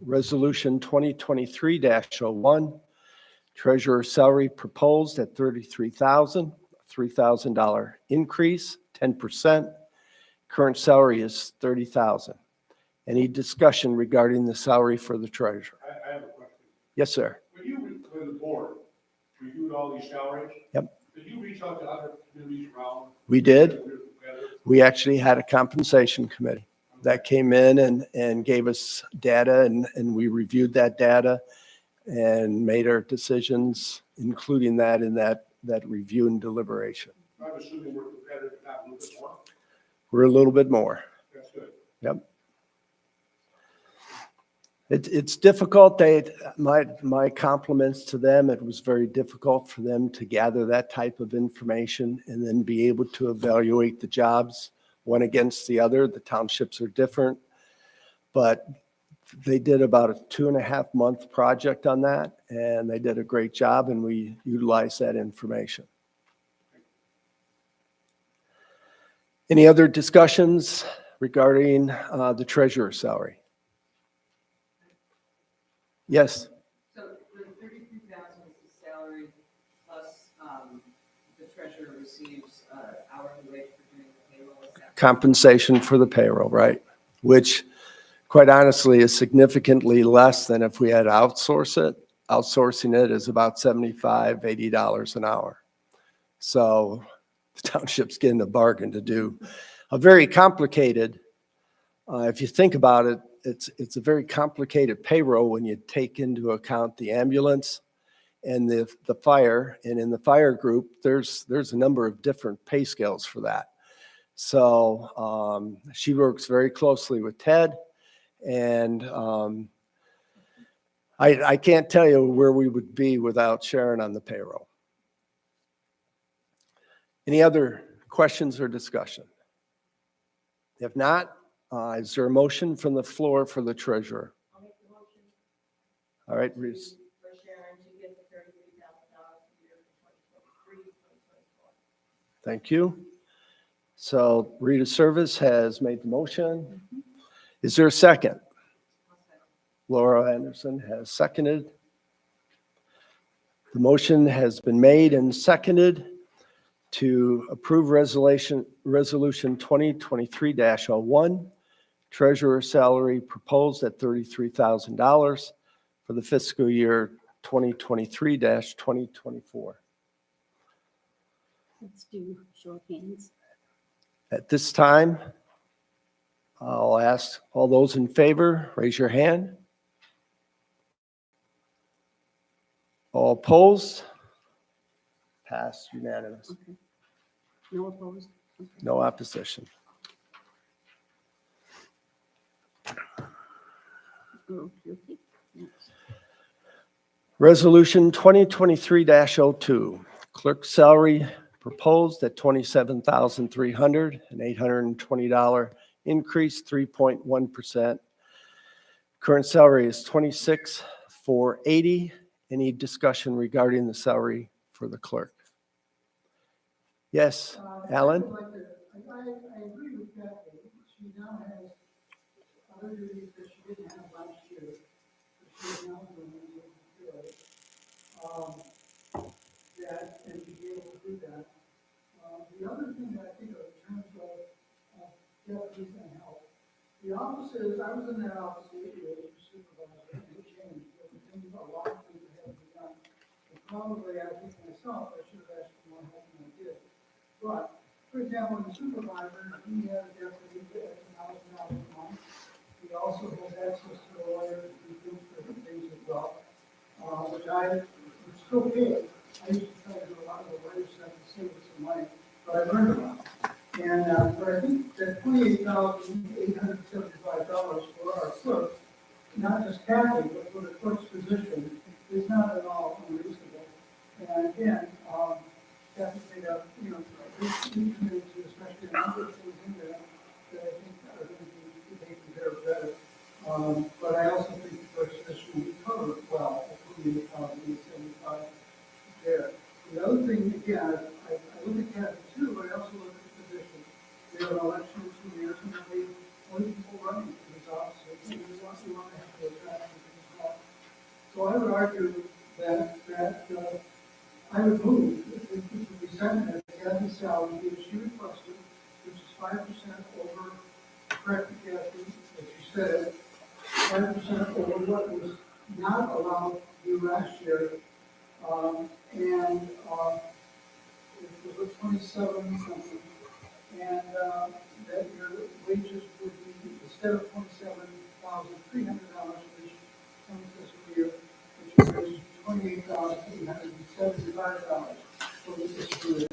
Resolution 2023-01, treasurer salary proposed at $33,000, $3,000 increase, 10%. Current salary is $30,000. Any discussion regarding the salary for the treasurer? I have a question. Yes, sir. When the board reviewed all these salaries? Yep. Did you reach out to other communities around? We did. We actually had a compensation committee that came in and gave us data, and we reviewed that data and made our decisions, including that in that review and deliberation. I'm assuming we're competitive, not a little bit more. We're a little bit more. That's good. Yep. It's difficult. My compliments to them. It was very difficult for them to gather that type of information and then be able to evaluate the jobs one against the other. The townships are different, but they did about a 2.5 month project on that, and they did a great job, and we utilized that information. Any other discussions regarding the treasurer's salary? Yes. So the $33,000 is the salary plus the treasurer receives hourly wage for doing the payroll. Is that Compensation for the payroll, right? Which, quite honestly, is significantly less than if we had to outsource it. Outsourcing it is about $75, $80 an hour. So the township's getting a bargain to do a very complicated, if you think about it, it's a very complicated payroll when you take into account the ambulance and the fire. And in the fire group, there's a number of different pay scales for that. So she works very closely with Ted, and I can't tell you where we would be without Sharon on the payroll. Any other questions or discussion? If not, is there a motion from the floor for the treasurer? I'll make the motion All right, Reese. for Sharon to get the $33,000 a year for 2023, 2024. Thank you. So Rita Service has made the motion. Is there a second? Laura Anderson has seconded. The motion has been made and seconded to approve resolution 2023-01, treasurer salary proposed at $33,000 for the fiscal year 2023-2024. Let's do show of hands. At this time, I'll ask all those in favor, raise your hand. All opposed? Passed unanimous. Okay. No opposed? Okay. No opposition. Okay. Next. Resolution 2023-02, clerk salary proposed at $27,300, an $820 increase, 3.1%. Current salary is $26,480. Any discussion regarding the salary for the clerk? Yes, Alan? I agree with Kathy. She now has other duties that she didn't have last year. She's now doing it. That, and to be able to do that. The other thing that I think of in terms of deputies and help, the offices, I was in that office 8 years as supervisor, and it changed. There were things, a lot of things that had to be done. And probably, I think myself, I should have asked for more help than I did. But, for example, the supervisor, he had a deputy at $1,000 a month. He also has access to a lawyer to do different things as well, which I would still pay. I used to try to do a lot of the lawyers stuff to save us some money, but I learned a lot. And, but I think that $28,875 for our clerk, not just Kathy, but for the clerk's position, is not at all unreasonable. And again, Kathy made up, this committee, especially a number of things in there that I think are going to be taken care of better. But I also think the clerk's position will be covered well, at $28,875 there. The other thing, again, I look at Kathy too, but I also look at the position. We have an election in 2 years, and there'll be 20 people running for these offices, and we want to have to attract them as well. So I would argue that I would move, if it would be seconded, that Kathy's salary be as she requested, which is 5% over, correct me, Kathy, as you said, 5% over what was not allowed to do last year. And it was 27 something, and that your wages would be, instead of $27,300 which comes this year, which is $28,875 for this year.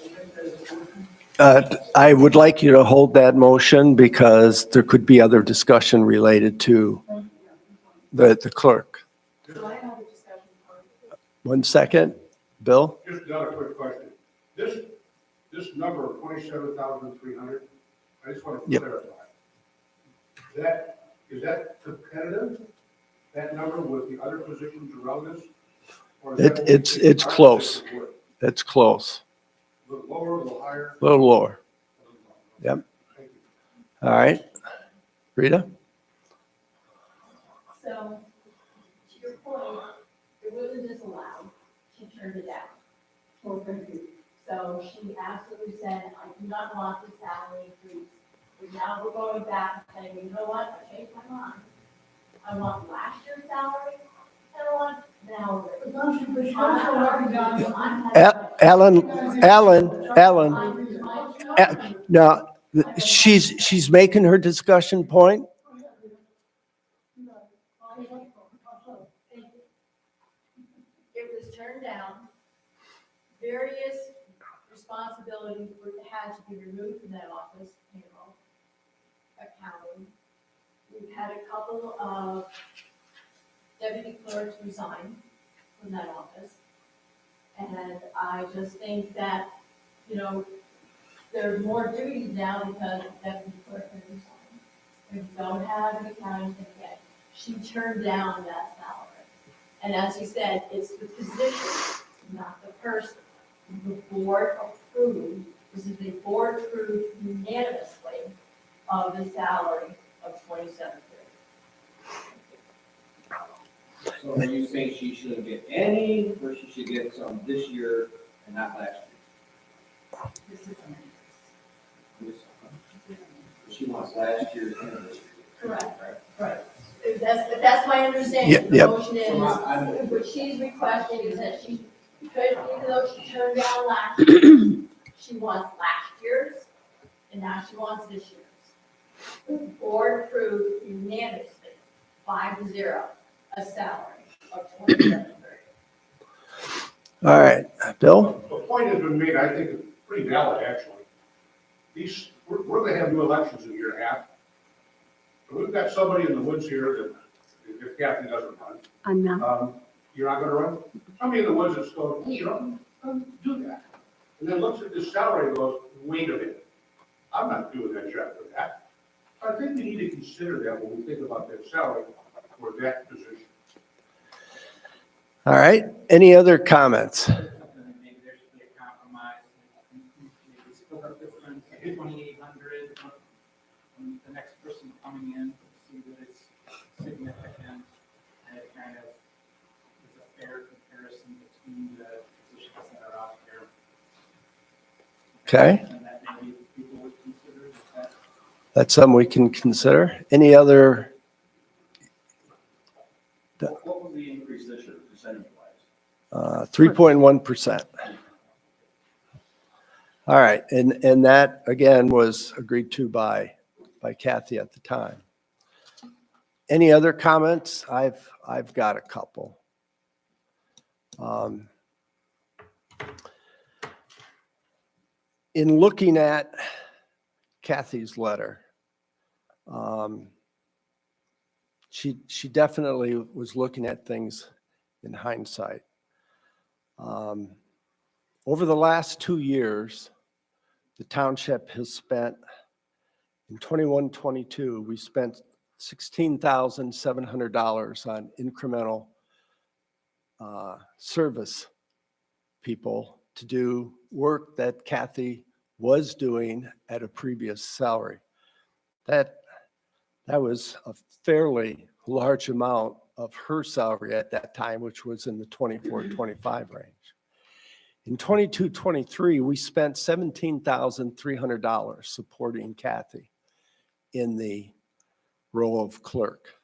I would like you to hold that motion because there could be other discussion related to the clerk. So I have a discussion part. 1 second, Bill? Just another quick question. This number of 27,300, I just want to Yep. clarify. Is that competitive, that number with the other positions around us? Or is that- It's close. It's close. A little lower, a little higher? A little lower. Yep. Thank you. All right. Rita? So, to your point, it wasn't disallowed, she turned it down. Oh, thank you. So she absolutely said, I do not want the salary increase. But now we're going back and saying, you know what, I changed my mind. I want last year's salary, and I want now. But don't you, but she also already done. Alan, no, she's making her discussion point. It was turned down. Various responsibilities had to be removed from that office, payroll, accounting. We've had a couple of deputy clerks resign from that office. And I just think that, you know, there's more duties now because deputy clerk has resigned. We don't have an accounting yet. She turned down that salary. And as you said, it's the position, not the person. The board approved, this is the board approved unanimously of the salary of 27. So are you saying she shouldn't get any, or she should get some this year and not last year? This is an She wants last year and this year. correct, right. That's my understanding. Yep, The yep. motion is, So I'm- what she's requesting is that she could, even though she turned down last year, she wants last year's, and now she wants this year's. The board approved unanimously, 5-0, a salary of 27. All right, Bill? The point has been made, I think it's pretty valid, actually. We're gonna have new elections in a year and a half. And we've got somebody in the woods here that, if Kathy doesn't run, I'm not. you're not gonna run? Somebody in the woods that's going, you know, do that. And then looks at this salary and goes, wait a minute, I'm not doing that job for that. I think we need to consider that when we think about that salary for that position. All right, any other comments? Maybe there should be a compromise, maybe split up difference, 2,800, the next person coming in, see that it's significant, and it kind of is a fair comparison between the positions that are out there. Okay, And that maybe people would consider that. that's something we can consider. Any other, What was the increase this year, percentage-wise? 3.1%. All right, and that, again, was agreed to by Kathy at the time. Any other comments? I've got a couple. In looking at Kathy's letter, she definitely was looking at things in hindsight. Over the last 2 years, the township has spent, in 21-22, we spent $16,700 on incremental service people to do work that Kathy was doing at a previous salary. That was a fairly large amount of her salary at that time, which was in the 24-25 range. In 22-23, we spent $17,300 supporting Kathy in the role of clerk.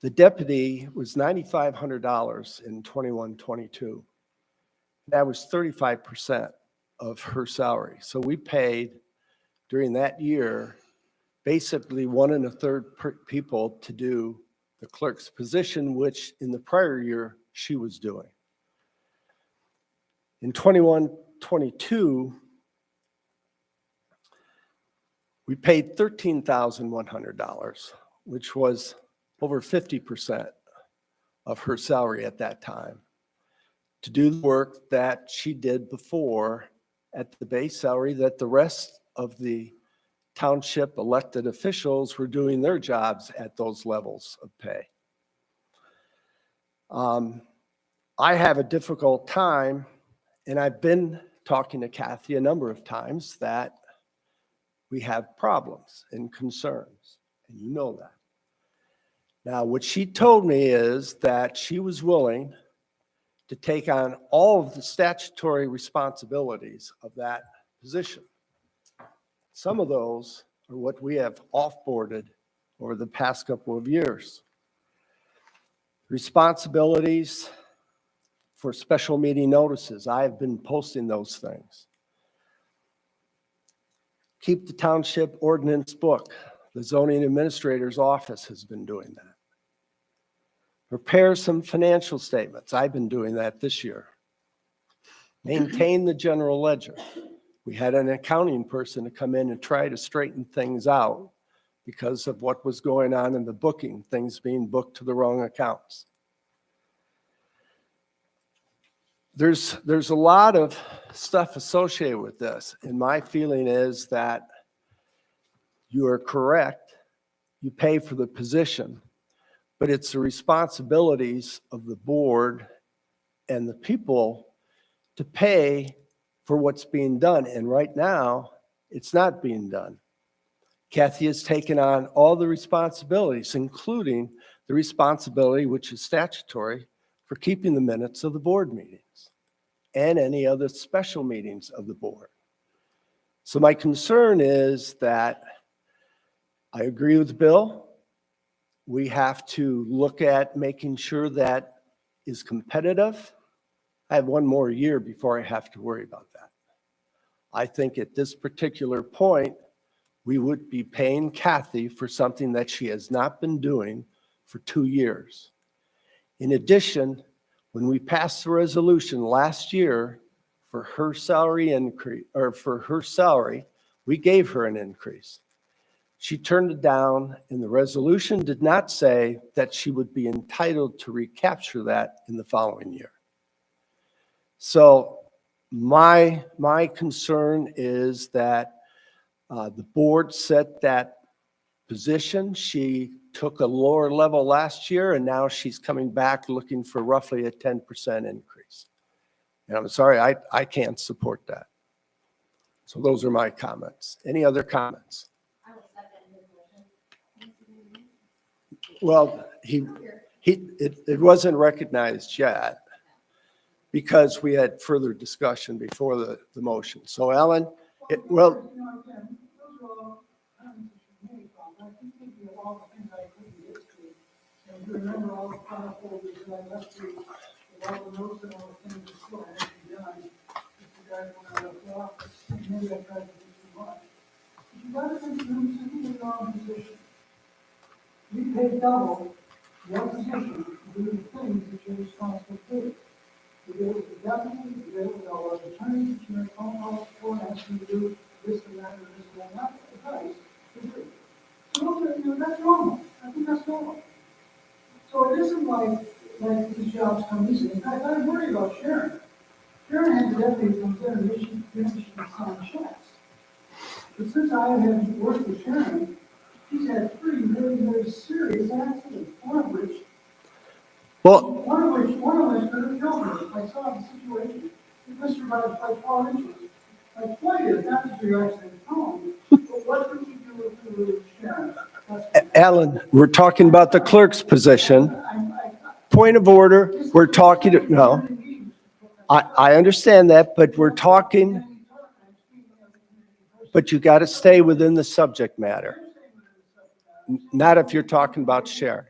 The deputy was $9,500 in 21-22. That was 35% of her salary. So we paid during that year basically 1 1/3 people to do the clerk's position, which in the prior year she was doing. In 21-22, we paid $13,100, which was over 50% of her salary at that time, to do the work that she did before at the base salary that the rest of the township elected officials were doing their jobs at those levels of pay. I have a difficult time, and I've been talking to Kathy a number of times, that we have problems and concerns, and you know that. Now, what she told me is that she was willing to take on all of the statutory responsibilities of that position. Some of those are what we have offboarded over the past couple of years. Responsibilities for special meeting notices. I have been posting those things. Keep the township ordinance book. The zoning administrator's office has been doing that. Prepare some financial statements. I've been doing that this year. Maintain the general ledger. We had an accounting person to come in and try to straighten things out, because of what was going on in the booking, things being booked to the wrong accounts. There's a lot of stuff associated with this, and my feeling is that you are correct. You pay for the position, but it's the responsibilities of the board and the people to pay for what's being done. And right now, it's not being done. Kathy has taken on all the responsibilities, including the responsibility, which is statutory, for keeping the minutes of the board meetings and any other special meetings of the board. So my concern is that I agree with Bill. We have to look at making sure that is competitive. I have one more year before I have to worry about that. I think at this particular point, we would be paying Kathy for something that she has not been doing for 2 years. In addition, when we passed the resolution last year for her salary increase, or for her salary, we gave her an increase. She turned it down, and the resolution did not say that she would be entitled to recapture that in the following year. So my concern is that the board set that position. She took a lower level last year, and now she's coming back looking for roughly a 10% increase. And I'm sorry, I can't support that. So those are my comments. Any other comments? I will second his motion. Well, it wasn't recognized yet because we had further discussion before the motion. So Ellen, well, You know, again, those are all comments that you made, Bob. I keep thinking of all the things I couldn't get to. And you remember all the file folders that I left you, with all the notes and all the things that still had to be done. If you guys want to look off, maybe I tried to do too much. But you got to think through simply your own position. We pay double your position to do the things that you're responsible to do. We deal with the deputy, we deal with our attorneys, you make phone calls for, asking to do this and that, and this and that, not advice, to do. So those are, you know, that's normal. I think that's normal. So it isn't like these jobs come easy. In fact, I worry about Sharon. Sharon has a deputy comes in and she can sign checks. But since I have worked with Sharon, she's had 3 really, very serious accidents, one of which could have killed her. I saw the situation. It missed her by 12 inches. Like, pointed, that was your accident home. But what did you do with Sharon? Alan, we're talking about the clerk's position. Point of order, we're talking, no. I understand that, but we're talking, but you got to stay within the subject matter. Not if you're talking about Sharon.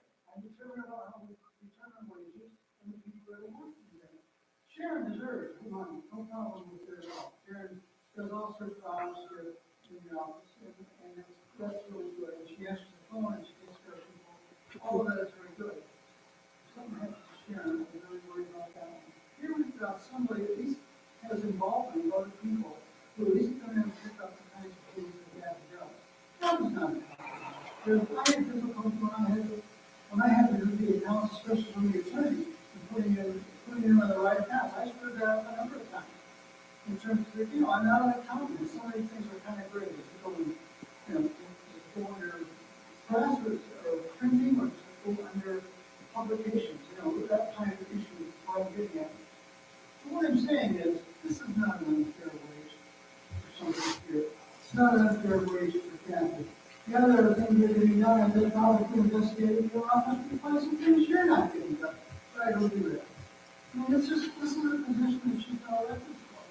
Sharon deserves the money, no problem with her at all. Sharon does all sorts of hours here in the office, and that's really good. And she answers the phone, and she takes care of people. All of that is very good. If something happens to Sharon, I'm really worried about that one. Here we've got somebody at least has involvement with other people who at least come in and pick up the kinds of things that they have to do. That was not it. I had difficulty when I had to do the accounts, especially from the attorney, and putting in on the right path. I screwed that up a number of times. In terms of, you know, I'm not an accountant. Some of these things are kind of great. If you go in, you know, go under press or printing or go under publications, you know, that kind of issue is quite getting at. So what I'm saying is, this is not an unfair wage for somebody here. It's not an unfair wage for Kathy. The other thing that can be done, and they're probably investigating your office, to find some things you're not getting done. But I don't do that. I mean, this is a position that she's not elected for.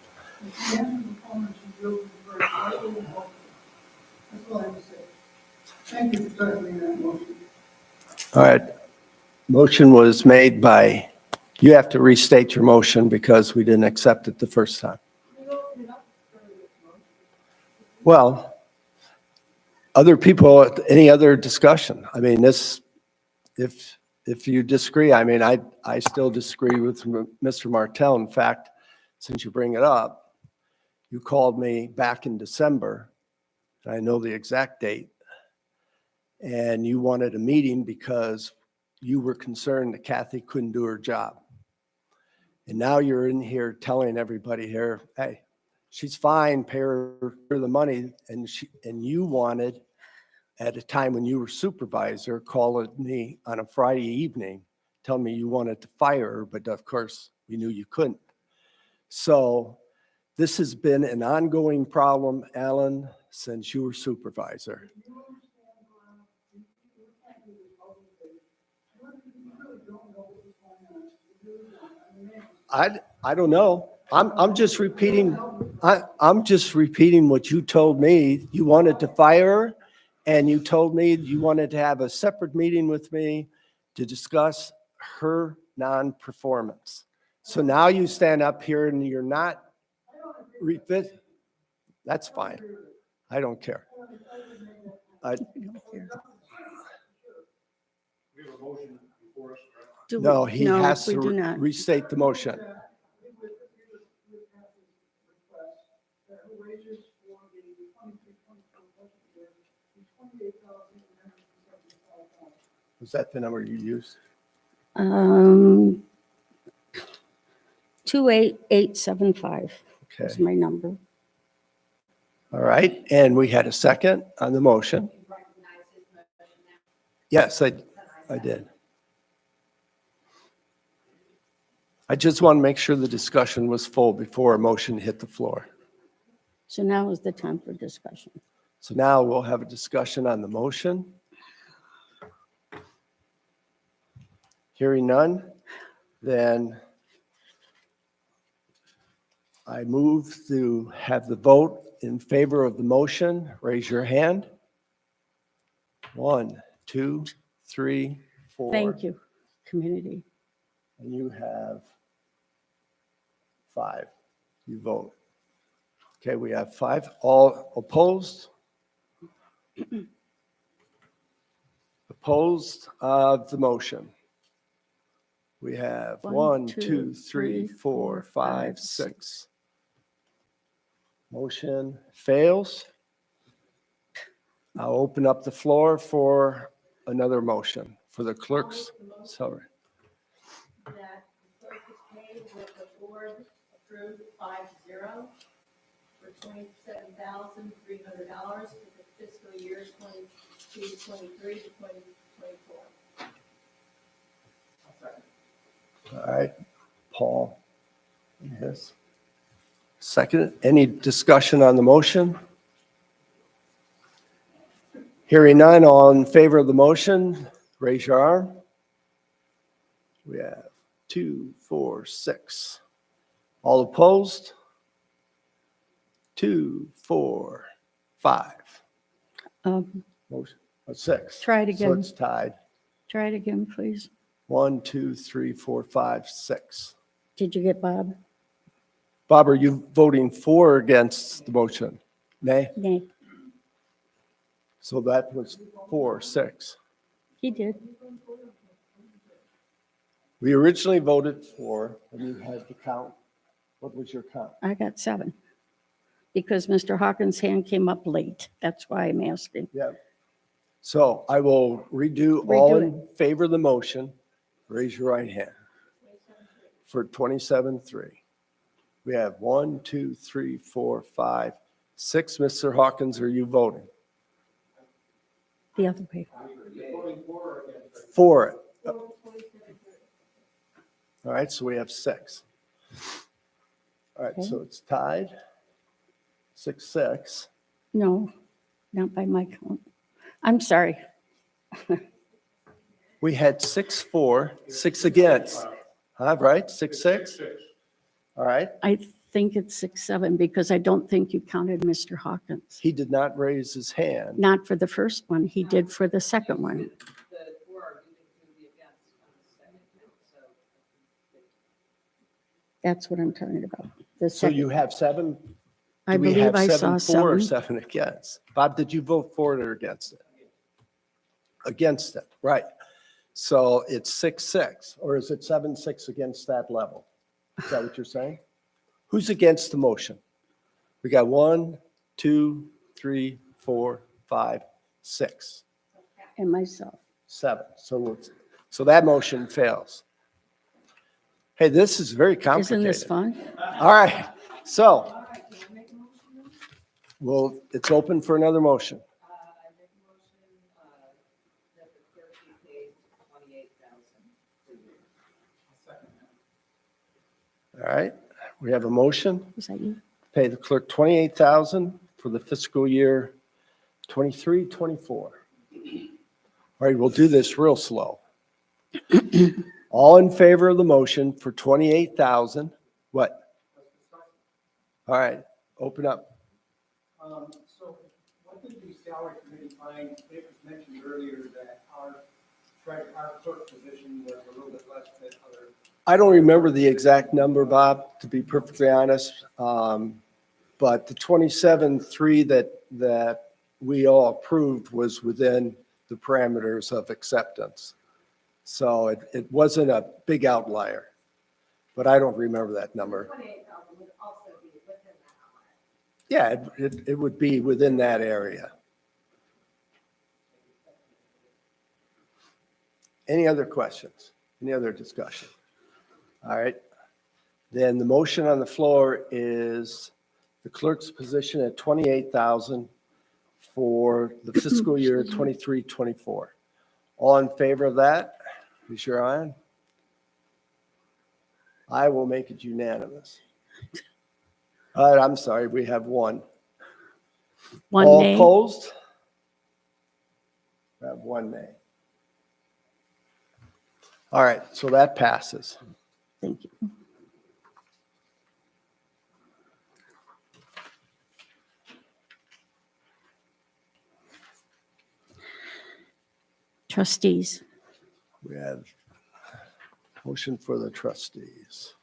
And she answers the phone and she deals with it very quietly and helpfully. That's all I have to say. Thank you for taking that motion. All right. Motion was made by, you have to restate your motion because we didn't accept it the first time. Well, other people, any other discussion? I mean, this, if you disagree, I mean, I still disagree with Mr. Martell. In fact, since you bring it up, you called me back in December, and I know the exact date, And you wanted a meeting because you were concerned that Kathy couldn't do her job. And now you're in here telling everybody here, hey, she's fine, pay her the money. And you wanted, at a time when you were supervisor, calling me on a Friday evening, telling me you wanted to fire her, but of course, we knew you couldn't. So this has been an ongoing problem, Alan, since you were supervisor. I don't know. I'm just repeating, I'm just repeating what you told me. You wanted to fire her, and you told me you wanted to have a separate meeting with me to discuss her non-performance. So now you stand up here and you're not refit. That's fine. I don't care. We have a motion before us, correct? Do we- No, he has we do to not. restate the motion. Was that the number you used? 28875 is Okay, my number. all right. And we had a second on the motion. Yes, I did. I just want to make sure the discussion was full before a motion hit the floor. So now is the time for discussion. So now we'll have a discussion on the motion. Hearing none, then I move to have the vote in favor of the motion. Raise your hand. 1, 2, 3, 4. Thank you, community. And you have 5. You vote. Okay, we have 5. All opposed? Opposed of the motion. We have 1, 2, 3, 4, 5, 6. Motion fails. I'll open up the floor for another motion for the clerk's. Sorry. That the clerk is paid with the board approved 5-0 for $27,300 for the fiscal years 22-23 to 2024. All right, Paul. Yes. Second, any discussion on the motion? Hearing none, all in favor of the motion, raise your arm. We have 2, 4, 6. All opposed? 2, 4, 5. Motion, 6. Try it So again. it's tied. Try it again, please. 1, 2, 3, 4, 5, 6. Did you get Bob? Bob, are you voting for or against the motion? Nay? Nay, So that was 4, 6. he did. We originally voted for, and you had to count. What was your count? I got 7. Because Mr. Hawkins' hand came up late. That's why I'm asking. Yeah. So I will redo all Redo in favor of the motion. Raise your right hand. For 27-3. We have 1, 2, 3, 4, 5, 6. Mr. Hawkins, are you voting? The other way. For it. All right, so we have 6. All right, so it's tied. 6, 6. No, not by my count. I'm sorry. We had 6, 4, 6 against. Huh, right? 6, 6? All right. I think it's 6, 7 because I don't think you counted Mr. Hawkins. He did not raise his hand. Not for the first one. He did for the second one. The board, you didn't do the against on the second count, so. That's what I'm talking about. The So you second, have 7? I Do we believe have I 7 saw for or 7. 7 against? Bob, did you vote for it or against it? Against it, right. So it's 6, 6, or is it 7, 6 against that level? Is that what you're saying? Who's against the motion? We got 1, 2, 3, 4, 5, 6. and myself. 7. So that motion fails. Hey, this is very Isn't this complicated. fun? All right, so, All right, can I make a motion then? well, it's open for another motion. I make a motion, that the clerk be paid $28,000 per year. All right, we have a motion. Was that you? Pay the clerk $28,000 for the fiscal year 23, 24. All right, we'll do this real slow. All in favor of the motion for 28,000? What? All right, open up. So what did the salary committee find? It was mentioned earlier that our clerk position was a little bit less than other. I don't remember the exact number, Bob, to be perfectly honest. But the 27.3 that we all approved was within the parameters of acceptance. So it wasn't a big outlier, but I don't remember that number. 28,000 would also be within that amount. Yeah, it would be within that area. Any other questions? Any other discussion? All right. Then the motion on the floor is the clerk's position at 28,000 for the fiscal year 23, 24. All in favor of that? Raise your hand. I will make it unanimous. I'm sorry, we have one. One All nay. opposed? We have one nay. All right, so that passes. Thank you. Trustees, We have motion for the trustees.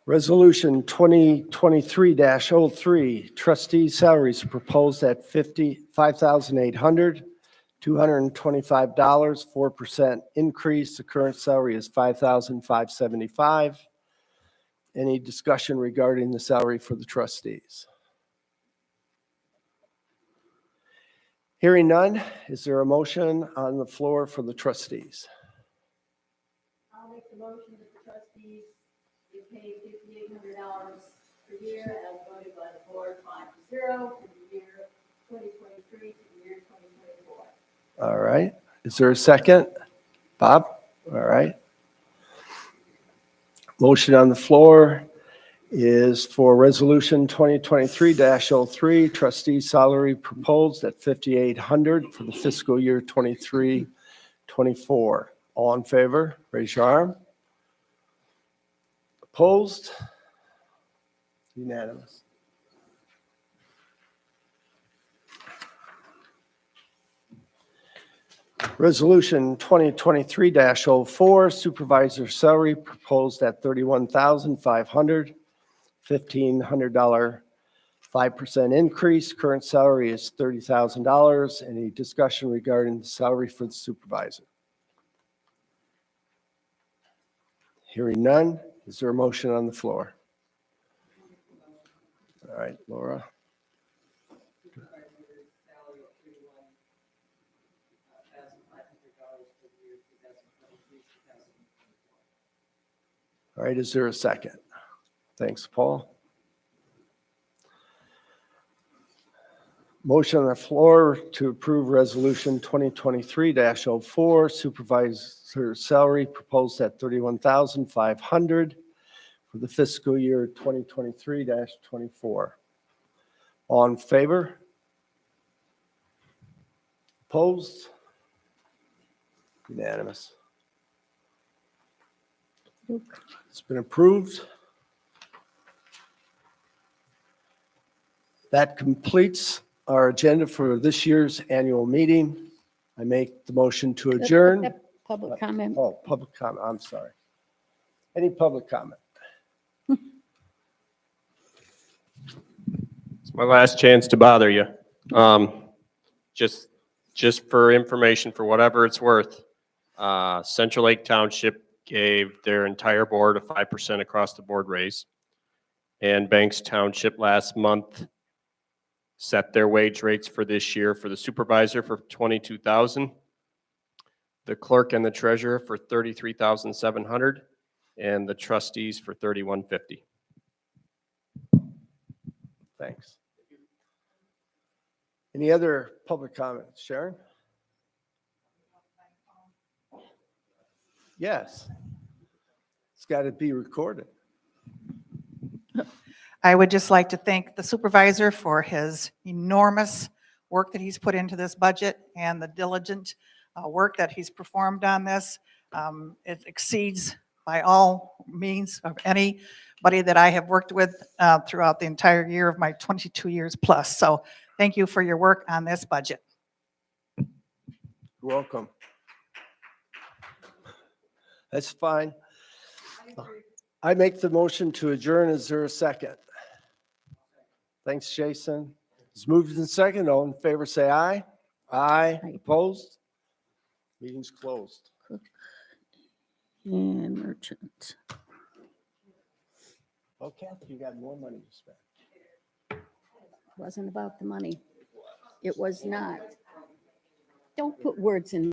Resolution 2023-03, trustee salaries proposed at $55,800, $225, 4% increase. The current salary is $5,575. Any discussion regarding the salary for the trustees? Hearing none, is there a motion on the floor for the trustees? I'll make the motion that the trustees be paid $5,800 per year as voted by the board 5-0 for the year 2023 to the year 2024. All right, is there a second? Bob? All right. Motion on the floor is for Resolution 2023-03, trustee salary proposed at $5,800 for the fiscal year 23, 24. All in favor, raise your arm. Opposed? Unanimous. Resolution 2023-04, supervisor salary proposed at $31,500, $1,500, 5% increase. Current salary is $30,000. Any discussion regarding the salary for the supervisor? Hearing none, is there a motion on the floor? All right, Laura. Supervisor's salary of $31,500 for the year 2023, 2024. All right, is there a second? Thanks, Paul. Motion on the floor to approve Resolution 2023-04, supervisor salary proposed at $31,500 for the fiscal year 2023-24. All in favor? Opposed? Unanimous. It's been approved. That completes our agenda for this year's annual meeting. I make the motion to adjourn. public comment. Oh, public comment, I'm sorry. Any public comment? It's my last chance to bother you. Just for information, for whatever it's worth, Central Lake Township gave their entire board a 5% across the board raise. And Banks Township last month set their wage rates for this year for the supervisor for 22,000, the clerk and the treasurer for 33,700, and the trustees for 3,150. Thanks. Any other public comments? Sharon? Yes. It's got to be recorded. I would just like to thank the supervisor for his enormous work that he's put into this budget and the diligent work that he's performed on this. It exceeds by all means of anybody that I have worked with throughout the entire year of my 22 years plus. So thank you for your work on this budget. You're welcome. That's fine. I make the motion to adjourn. Is there a second? Thanks, Jason. It's moved in second. All in favor, say aye. Aye. Aye. Opposed? Meeting's closed. And merchant. Oh, Kathy, you got more money to spend. Wasn't about the money. It was not. Don't put words in